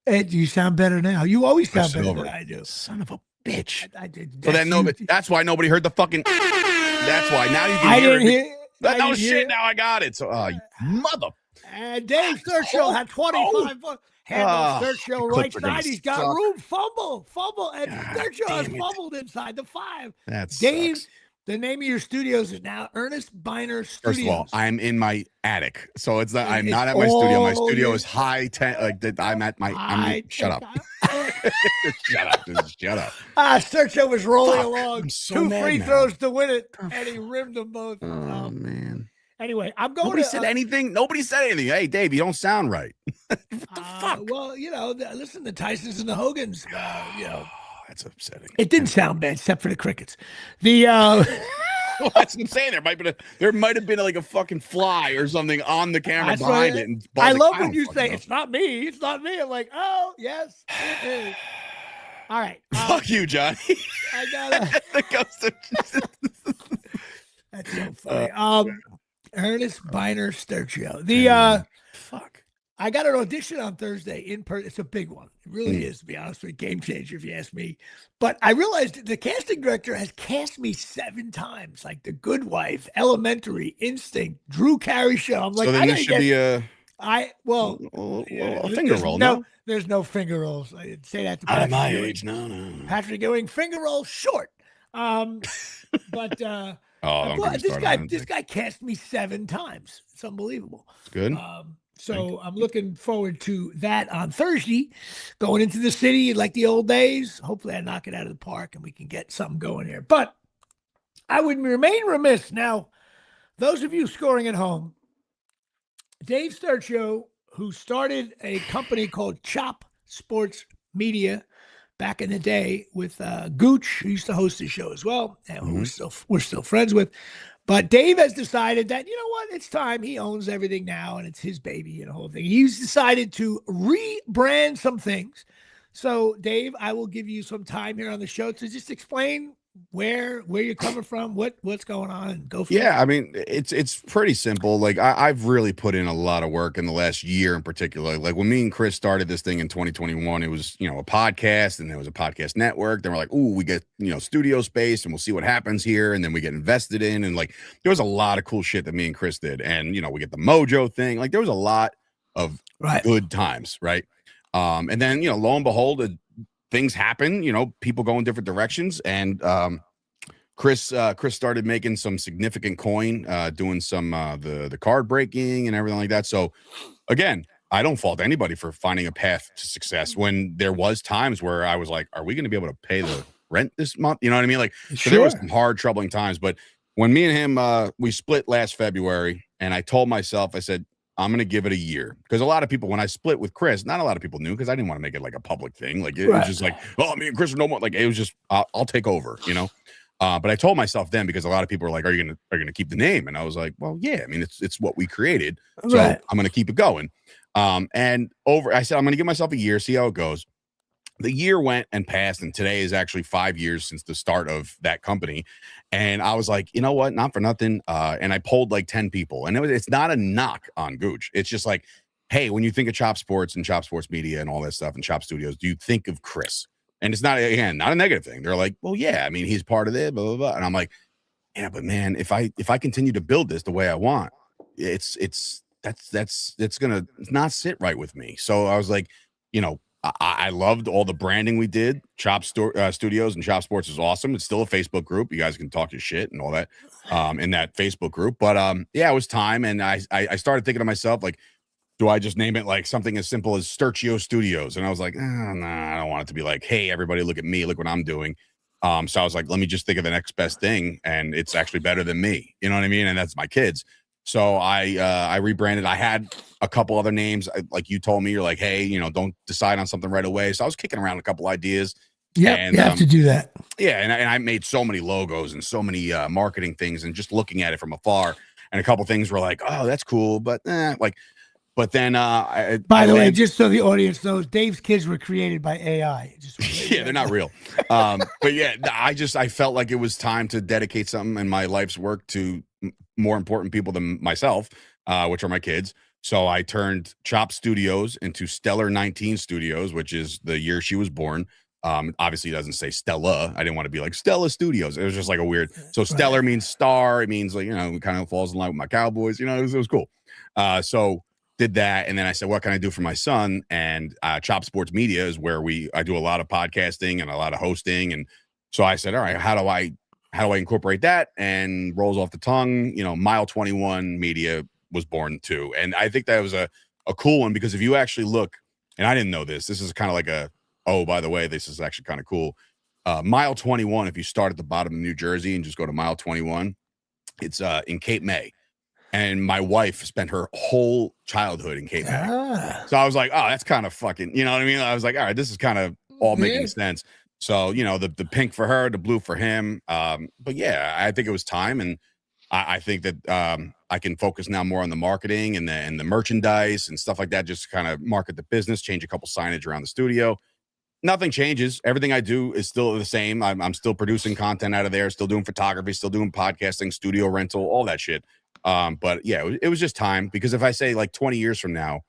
Ed, you sound better now. You always sound better than I do. Son of a bitch. I did. So then that's why nobody heard the fucking. That's why now you can hear it. That was shit. Now I got it. So, mother. Dave Sturchill had 25. Sturchill right side. He's got room. Fumble. And Sturchill has fumbled inside the 5. That's Dave. Sucks. The name of your studios is now Ernest Biner Studios. First of all, I'm in my attic, so it's not. I'm not at my studio. My studio is high tech. I'm at my. Shut up. Shut up. Shut up. Sturchill was rolling along. I'm so 2 mad free now. throws to win it, and he rimmed them both. Oh man. Anyway, I'm going. Nobody said anything. Nobody said anything. Hey, Dave, you don't sound right. What the fuck? Well, listen, the Tysons and the Hogans. That's upsetting. It didn't sound bad, except for the crickets. Well, that's what I'm saying. There might have been like a fucking fly or something on the camera behind it. And I love when you say it's not me. It's not me. I'm like, oh yes, it is. All right. Fuck you, Johnny. I gotta. That's so funny. Ernest Biner Sturchill. Fuck. I got an audition on Thursday in person. It's a big one. It really is, to be honest with you. Game changer, if you ask me. But I realized the casting director has cast me 7 times, like The Good Wife, Elementary, Instinct, Drew Carey Show. I'm like, so then this should be a finger roll. No, there's no finger rolls. I didn't say that to Patrick. At my age, no. Patrick Ewing, finger roll short. But this guy cast me 7 times. It's unbelievable. Good. So I'm looking forward to that on Thursday, going into the city like the old days. Hopefully I knock it out of the park and we can get something going here. But I would remain remiss. Now, those of you scoring at home, Dave Sturchill, who started a company called Chop Sports Media back in the day with Gooch, who used to host the show as well, and we're still friends with. But Dave has decided that, you know what, it's time. He owns everything now, and it's his baby and the whole thing. He's decided to rebrand some things. So, Dave, I will give you some time here on the show to just explain where you're coming from, what's going on, and go for it. I mean, it's pretty simple. Like I've really put in a lot of work in the last year in particular. Like when me and Chris started this thing in 2021, it was, a podcast, and there was a podcast network. Then we're like, ooh, we get, studio space, and we'll see what happens here. And then we get invested in, and like there was a lot of cool shit that me and Chris did. And we get the Mojo thing. Like there was a lot of good times, right? And then, lo and behold, things happen, people go in different directions. And Chris started making some significant coin, doing some the card breaking and everything like that. So again, I don't fault anybody for finding a path to success when there was times where I was like, are we going to be able to pay the rent this month? You know what I mean? Like so there was some hard, troubling times. But when me and him, we split last February, and I told myself, I said, I'm going to give it a year, because a lot of people, when I split with Chris, not a lot of people knew, because I didn't want to make it like a public thing. Like it was just like, oh, me and Chris are no more. Like it was just, I'll take over, But I told myself then, because a lot of people were like, are you gonna keep the name? And I was like, well, yeah, I mean, it's what we created, so I'm going to keep it going. I said, I'm going to give myself a year, see how it goes. The year went and passed, and today is actually 5 years since the start of that company. And I was like, you know what? Not for nothing. And I polled like 10 people, and it's not a knock on Gooch. It's just like, hey, when you think of Chop Sports and Chop Sports Media and all that stuff and Chop Studios, do you think of Chris? And it's not, again, not a negative thing. They're like, well, yeah, I mean, he's part of it, blah, blah, blah. And I'm like, yeah, but man, if I continue to build this the way I want, it's gonna not sit right with me. So I was like, I loved all the branding we did. Chop Studios and Chop Sports is awesome. It's still a Facebook group. You guys can talk your shit and all that in that Facebook group. But it was time. And I started thinking to myself, like, do I just name it like something as simple as Sturchio Studios? And I was like, nah, I don't want it to be like, hey, everybody, look at me, look what I'm doing. So I was like, let me just think of the next best thing, and it's actually better than me. You know what I mean? And that's my kids. So I rebranded. I had a couple other names. Like you told me, you're like, hey, don't decide on something right away. So I was kicking around a couple ideas. Yeah, you have to do that. Yeah, and I made so many logos and so many marketing things, and just looking at it from afar, and a couple things were like, oh, that's cool, but But then, by the way, just so the audience knows, Dave's kids were created by AI. Yeah, they're not real. But yeah, I felt like it was time to dedicate something in my life's work to more important people than myself, which are my kids. So I turned Chop Studios into Stellar 19 Studios, which is the year she was born. Obviously it doesn't say Stella. I didn't want to be like Stella Studios. It was just like a weird. So Stellar means star. It means like, it kind of falls in line with my Cowboys. It was cool. So did that, and then I said, what can I do for my son? And Chop Sports Media is where I do a lot of podcasting and a lot of hosting. And so I said, all right, how do I incorporate that? And rolls off the tongue, Mile 21 Media was born too. And I think that was a cool one, because if you actually look, and I didn't know this is kind of like by the way, this is actually kind of cool. Mile 21, if you start at the bottom of New Jersey and just go to Mile 21, it's in Cape May. And my wife spent her whole childhood in Cape May. So I was like, oh, that's kind of fucking, you know what I mean? I was like, all right, this is kind of all making sense. So, the pink for her, the blue for him. But yeah, I think it was time. And I think that I can focus now more on the marketing and the merchandise and stuff like that, just to kind of market the business, change a couple signage around the studio. Nothing changes. Everything I do is still the same. I'm still producing content out of there, still doing photography, still doing podcasting, studio rental, all that shit. But yeah, it was just time, because if I say like 20 years from now,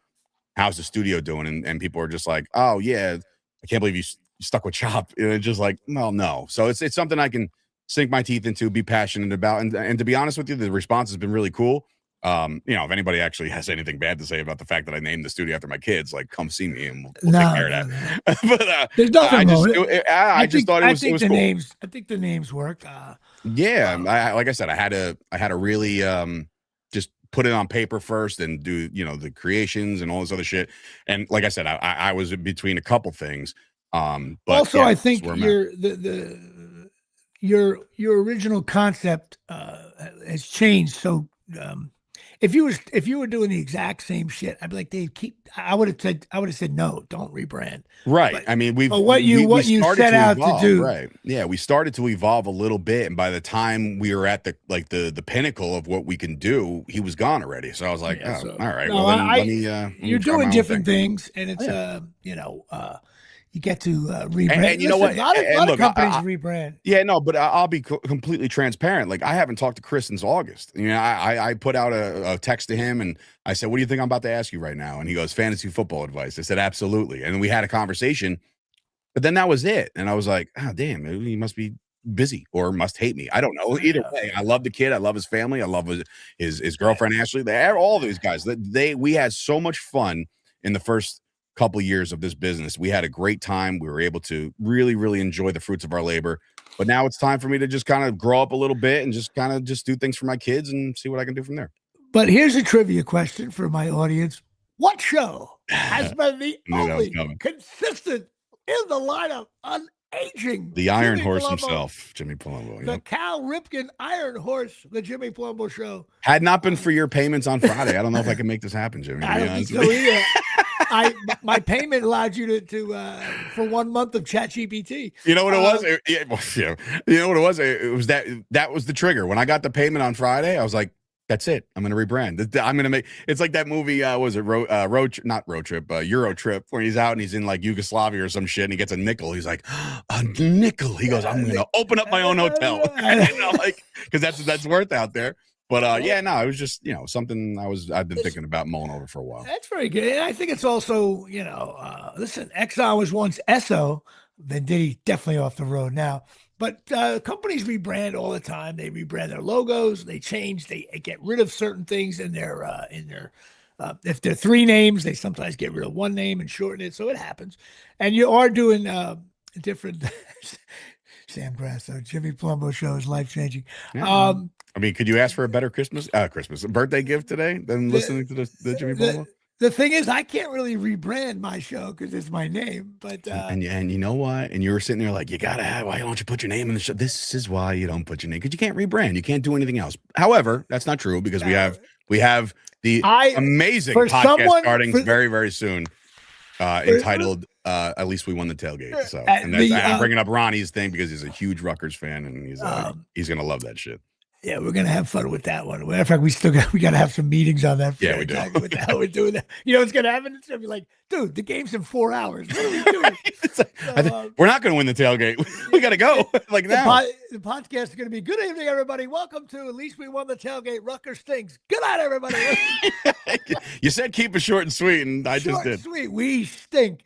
how's the studio doing? And people are just like, oh yeah, I can't believe you stuck with Chop. And it's just like, well, no. So it's something I can sink my teeth into, be passionate about. And to be honest with you, the response has been really cool. If anybody actually has anything bad to say about the fact that I named the studio after my kids, like, come see me and we'll take care of that. But there's nothing wrong. I just thought it was cool. Names, I think the names work. Like I said, I had to really just put it on paper first and do the creations and all this other shit. And like I said, I was in between a couple things. But also, I think your original concept has changed. So if you were doing the exact same shit, I'd be like, Dave, I would have said no, don't rebrand. Right. But, I mean, we set out to do. Right. Yeah, we started to evolve a little bit, and by the time we were at the pinnacle of what we can do, he was gone already. So I was like, all right. No, well, then let me. You're doing different things, and it's you get to rebrand. And you know what? A lot of companies rebrand. Yeah, no, but I'll be completely transparent. Like, I haven't talked to Chris since August. You know, I put out a text to him, and I said, "What do you think I'm about to ask you right now?" And he goes, "Fantasy football advice." I said, "Absolutely." And we had a conversation, but then that was it. And I was like, "Oh, damn, he must be busy or must hate me." I don't know. Either way, I love the kid. I love his family. I love his girlfriend Ashley. All these guys. We had so much fun in the first couple years of this business. We had a great time. We were able to really, really enjoy the fruits of our labor. But now it's time for me to just kind of grow up a little bit and just kind of do things for my kids and see what I can do from there. But here's a trivia question for my audience. What show has been the only consistent in the lineup, unaging? The Iron Horse himself, Jimmy Palumbo. The Cal Ripken Iron Horse, the Jimmy Palumbo Show. Had not been for your payments on Friday, I don't know if I can make this happen, Jimmy. I don't think so either. My payment allowed you to for 1 month of ChatGPT. You know what it was? You know what it was? It was that was the trigger. When I got the payment on Friday, I was like, that's it. I'm going to rebrand. I'm going to make. It's like that movie. Was it Euro Trip, where he's out and he's in like Yugoslavia or some shit, and he gets a nickel. He's like, a nickel. He goes, I'm going to open up my own hotel, like, because that's worth out there. But it was just something I've been thinking about mulling over for a while. That's very good. And I think it's also listen, Exxon was once Esso, then Diddy definitely off the road now. But companies rebrand all the time. They rebrand their logos. They change. They get rid of certain things in their if they're three names, they sometimes get rid of one name and shorten it. So it happens. And you are doing different. Sam Grasso, Jimmy Palumbo Show is life changing. Yeah. I mean, could you ask for a better birthday gift today than listening to the Jimmy Palumbo? The thing is, I can't really rebrand my show because it's my name. But and you know what? And you were sitting there like, you gotta have. Why don't you put your name in the show? This is why you don't put your name, because you can't rebrand. You can't do anything else. However, that's not true, because we have the amazing podcast starting very, very soon, entitled "At Least We Won the Tailgate." So, and I'm bringing up Ronnie's thing because he's a huge Rutgers fan, and he's gonna love that shit. Yeah, we're gonna have fun with that one. Matter of fact, we gotta have some meetings on that. Yeah, we do. With how we're doing that. You know what's gonna happen? It's gonna be like, dude, the game's in 4 hours. What are we doing? We're not gonna win the tailgate. We gotta go. Like now. The podcast is gonna be good evening, everybody. Welcome to At Least We Won the Tailgate. Rutgers stinks. Good night, everybody. You said keep it short and sweet, and I just did. Sweet. We stink.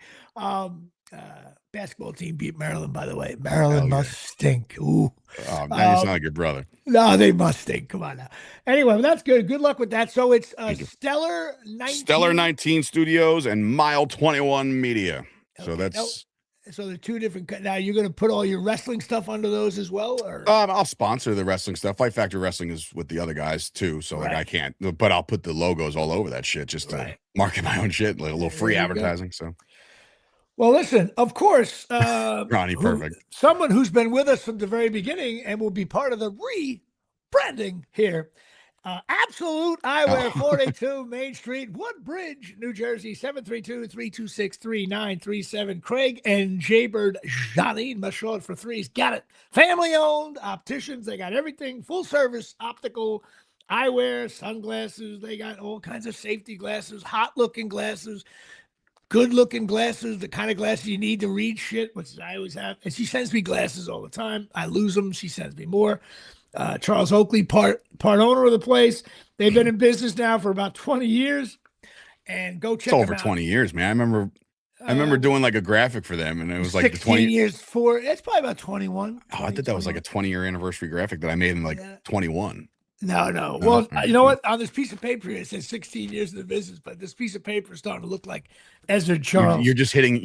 Basketball team beat Maryland, by the way. Maryland must stink. Ooh. Oh, now you sound like your brother. No, they must stink. Come on now. Anyway, that's good. Good luck with that. So it's Stellar 19. Stellar 19 Studios and Mile 21 Media. Okay. So that's... So they're two different... Now, you're going to put all your wrestling stuff under those as well? Or I'll sponsor the wrestling stuff. Fight Factor Wrestling is with the other guys, too. So like I can't... But I'll put the logos all over that shit just to market my own shit. Like a little free advertising, so... Well, listen, of course, Ronnie, perfect. Someone who's been with us from the very beginning and will be part of the rebranding here. Absolute Eyewear, 482 Main Street, Woodbridge, New Jersey, 732-326-3937. Craig and Jaybird Johnny, must show it for threes. Got it. Family owned opticians. They got everything. Full service, optical, eyewear, sunglasses. They got all kinds of safety glasses, hot looking glasses. Good-looking glasses, the kind of glasses you need to read shit, which I always have. And she sends me glasses all the time. I lose them. She sends me more. Charles Oakley, part owner of the place. They've been in business now for about 20 years. And go check them out. It's over 20 years, man. I remember doing like a graphic for them, and it was like 16 the 20 years for. It's probably about 21. Oh, I thought that was like a 20-year anniversary graphic that I made in like 21. No. Well, you know what? On this piece of paper, it says 16 years in the business, but this piece of paper is starting to look like Ezra Charles. You're just hitting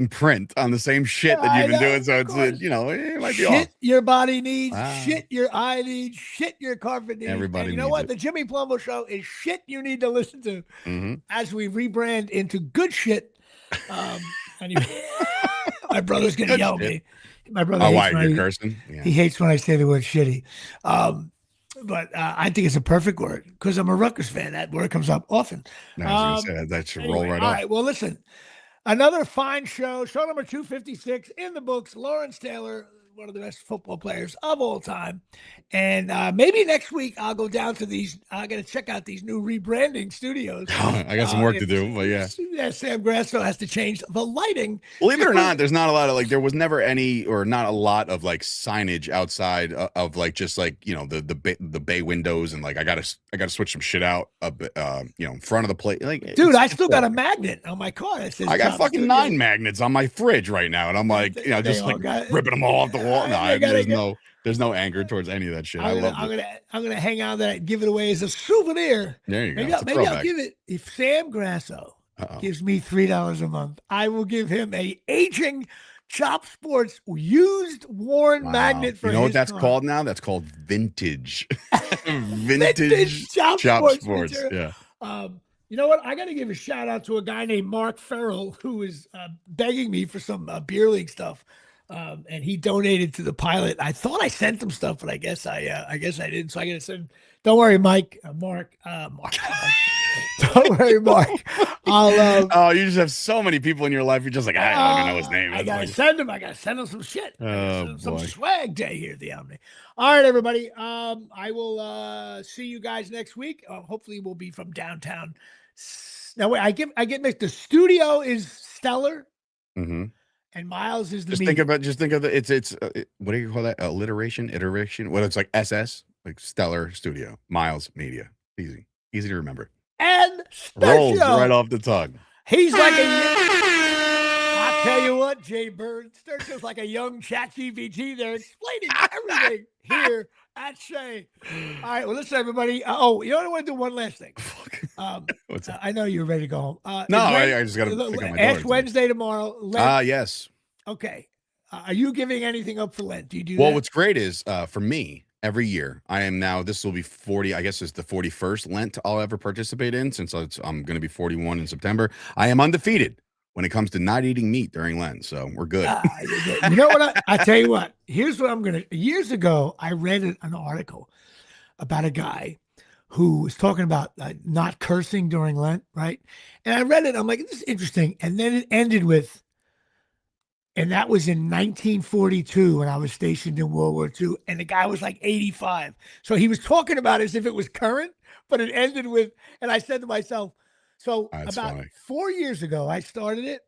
print on the same shit that you've been doing. So it's it might be shit your body needs, shit your eye needs, shit your carpet needs. Everybody. And you know what? The Jimmy Palumbo Show is shit you need to listen to as we rebrand into good shit. My brother's gonna yell at me. My brother. Why you're cursing? Yeah. He hates when I say the word shitty. but I think it's a perfect word because I'm a Rutgers fan. That word comes up often. I was going to say that should roll right all off. Right. Well, listen, another fine show. Show number 256 in the books. Lawrence Taylor, one of the best football players of all time. And maybe next week I'll go down to these. I got to check out these new rebranding studios. I got some work to do, but yeah. Sam Grasso has to change the lighting. Believe it or not, there's not a lot of like. There was never any, or not a lot of like signage outside of like just like the bay windows and like I gotta switch some shit out in front of the plate. Like, dude, I still got a magnet on my car that says I got fucking studio. 9 magnets on my fridge right now, and I'm like, just like ripping them all off the wall. No, there's no anger towards any of that shit. I'm gonna hang on to that and give it away as a souvenir. There you go. Maybe I'll give it if Sam Grasso gives me $3 a month. I will give him a aging Chop Sports used worn magnet for. You know what that's car. Called now? That's called vintage. vintage Chop Sports. Yeah. You know what? I got to give a shout out to a guy named Mark Farrell who is begging me for some beer league stuff. And he donated to the pilot. I thought I sent him stuff, but I guess I didn't. So I got to send. Don't worry, Mark. Don't worry, Mark. I'll. You just have so many people in your life. You're just like, I don't even know his name. I gotta send him. I gotta send him some shit. Some swag day here at the Omni. All right, everybody. I will see you guys next week. Hopefully, we'll be from downtown. Now, wait. I get mixed. The studio is stellar. Mm-hmm. And Miles is the just think of the it's what do you call that, iteration well, it's like SS, like Stellar Studio, Miles Media. Easy to remember, and rolls right off the tongue. He's like I tell you what, Jay Bird, Sturgill's like a young ChatGPT. They're explaining everything here at Shay. All right, well, listen, everybody. You know what? I want to do one last thing. What's that? I know you're ready to go home. I just got to pick up my Ash Wednesday tomorrow. Yes. Okay. Are you giving anything up for Lent? Do you do Well, that? what's great is for me, every year, I am now, this will be 40, I guess it's the 41st Lent I'll ever participate in since I'm going to be 41 in September. I am undefeated when it comes to not eating meat during Lent. So we're good. You know what? I tell you what, here's what I'm going to, years ago, I read an article about a guy who was talking about not cursing during Lent, right? And I read it. I'm like, this is interesting. And then it ended with, and that was in 1942 when I was stationed in World War II. And the guy was like 85. So he was talking about it as if it was current, but it ended with, and I said to myself, so that's about funny. 4 years ago, I started it.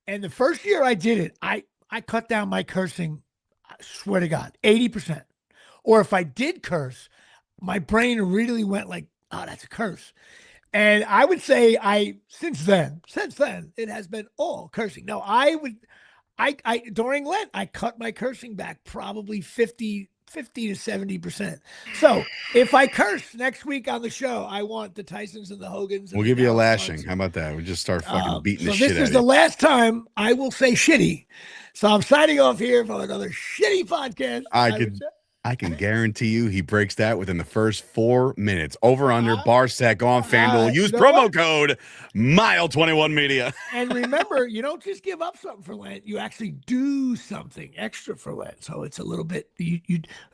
And the first year I did it, I cut down my cursing, I swear to God, 80%. Or if I did curse, my brain really went like, oh, that's a curse. And I would say since then, it has been all cursing. No, I during Lent, I cut my cursing back probably 50 to 70%. So if I curse next week on the show, I want the Tysons and the Hogans. We'll give you a lashing. How about that? We just start fucking beating the shit out of you. This is the last time I will say shitty. So I'm signing off here for another shitty podcast. I can guarantee you he breaks that within the first 4 minutes. Over under bar set, go on FanDuel. Use promo code MILE21Media. And remember, you don't just give up something for Lent. You actually do something extra for Lent. So it's a little bit you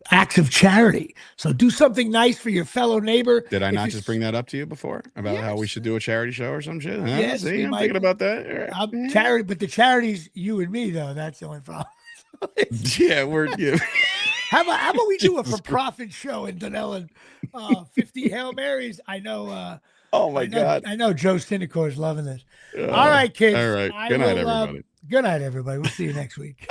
acts of charity. So do something nice for your fellow neighbor. Did I not just bring that up to you before about how we should do a charity show or some shit? Huh? Yes, see, I'm thinking about that. Right. Charity, but the charity's you and me though. That's the only problem. Yeah, we're you. How about we do a for-profit show in Dunellen? 50 Hail Marys. I know. Oh my God! I know Joe Cinecor is loving this. All right, kids. All right. Good night, everybody. Good night, everybody. We'll see you next week.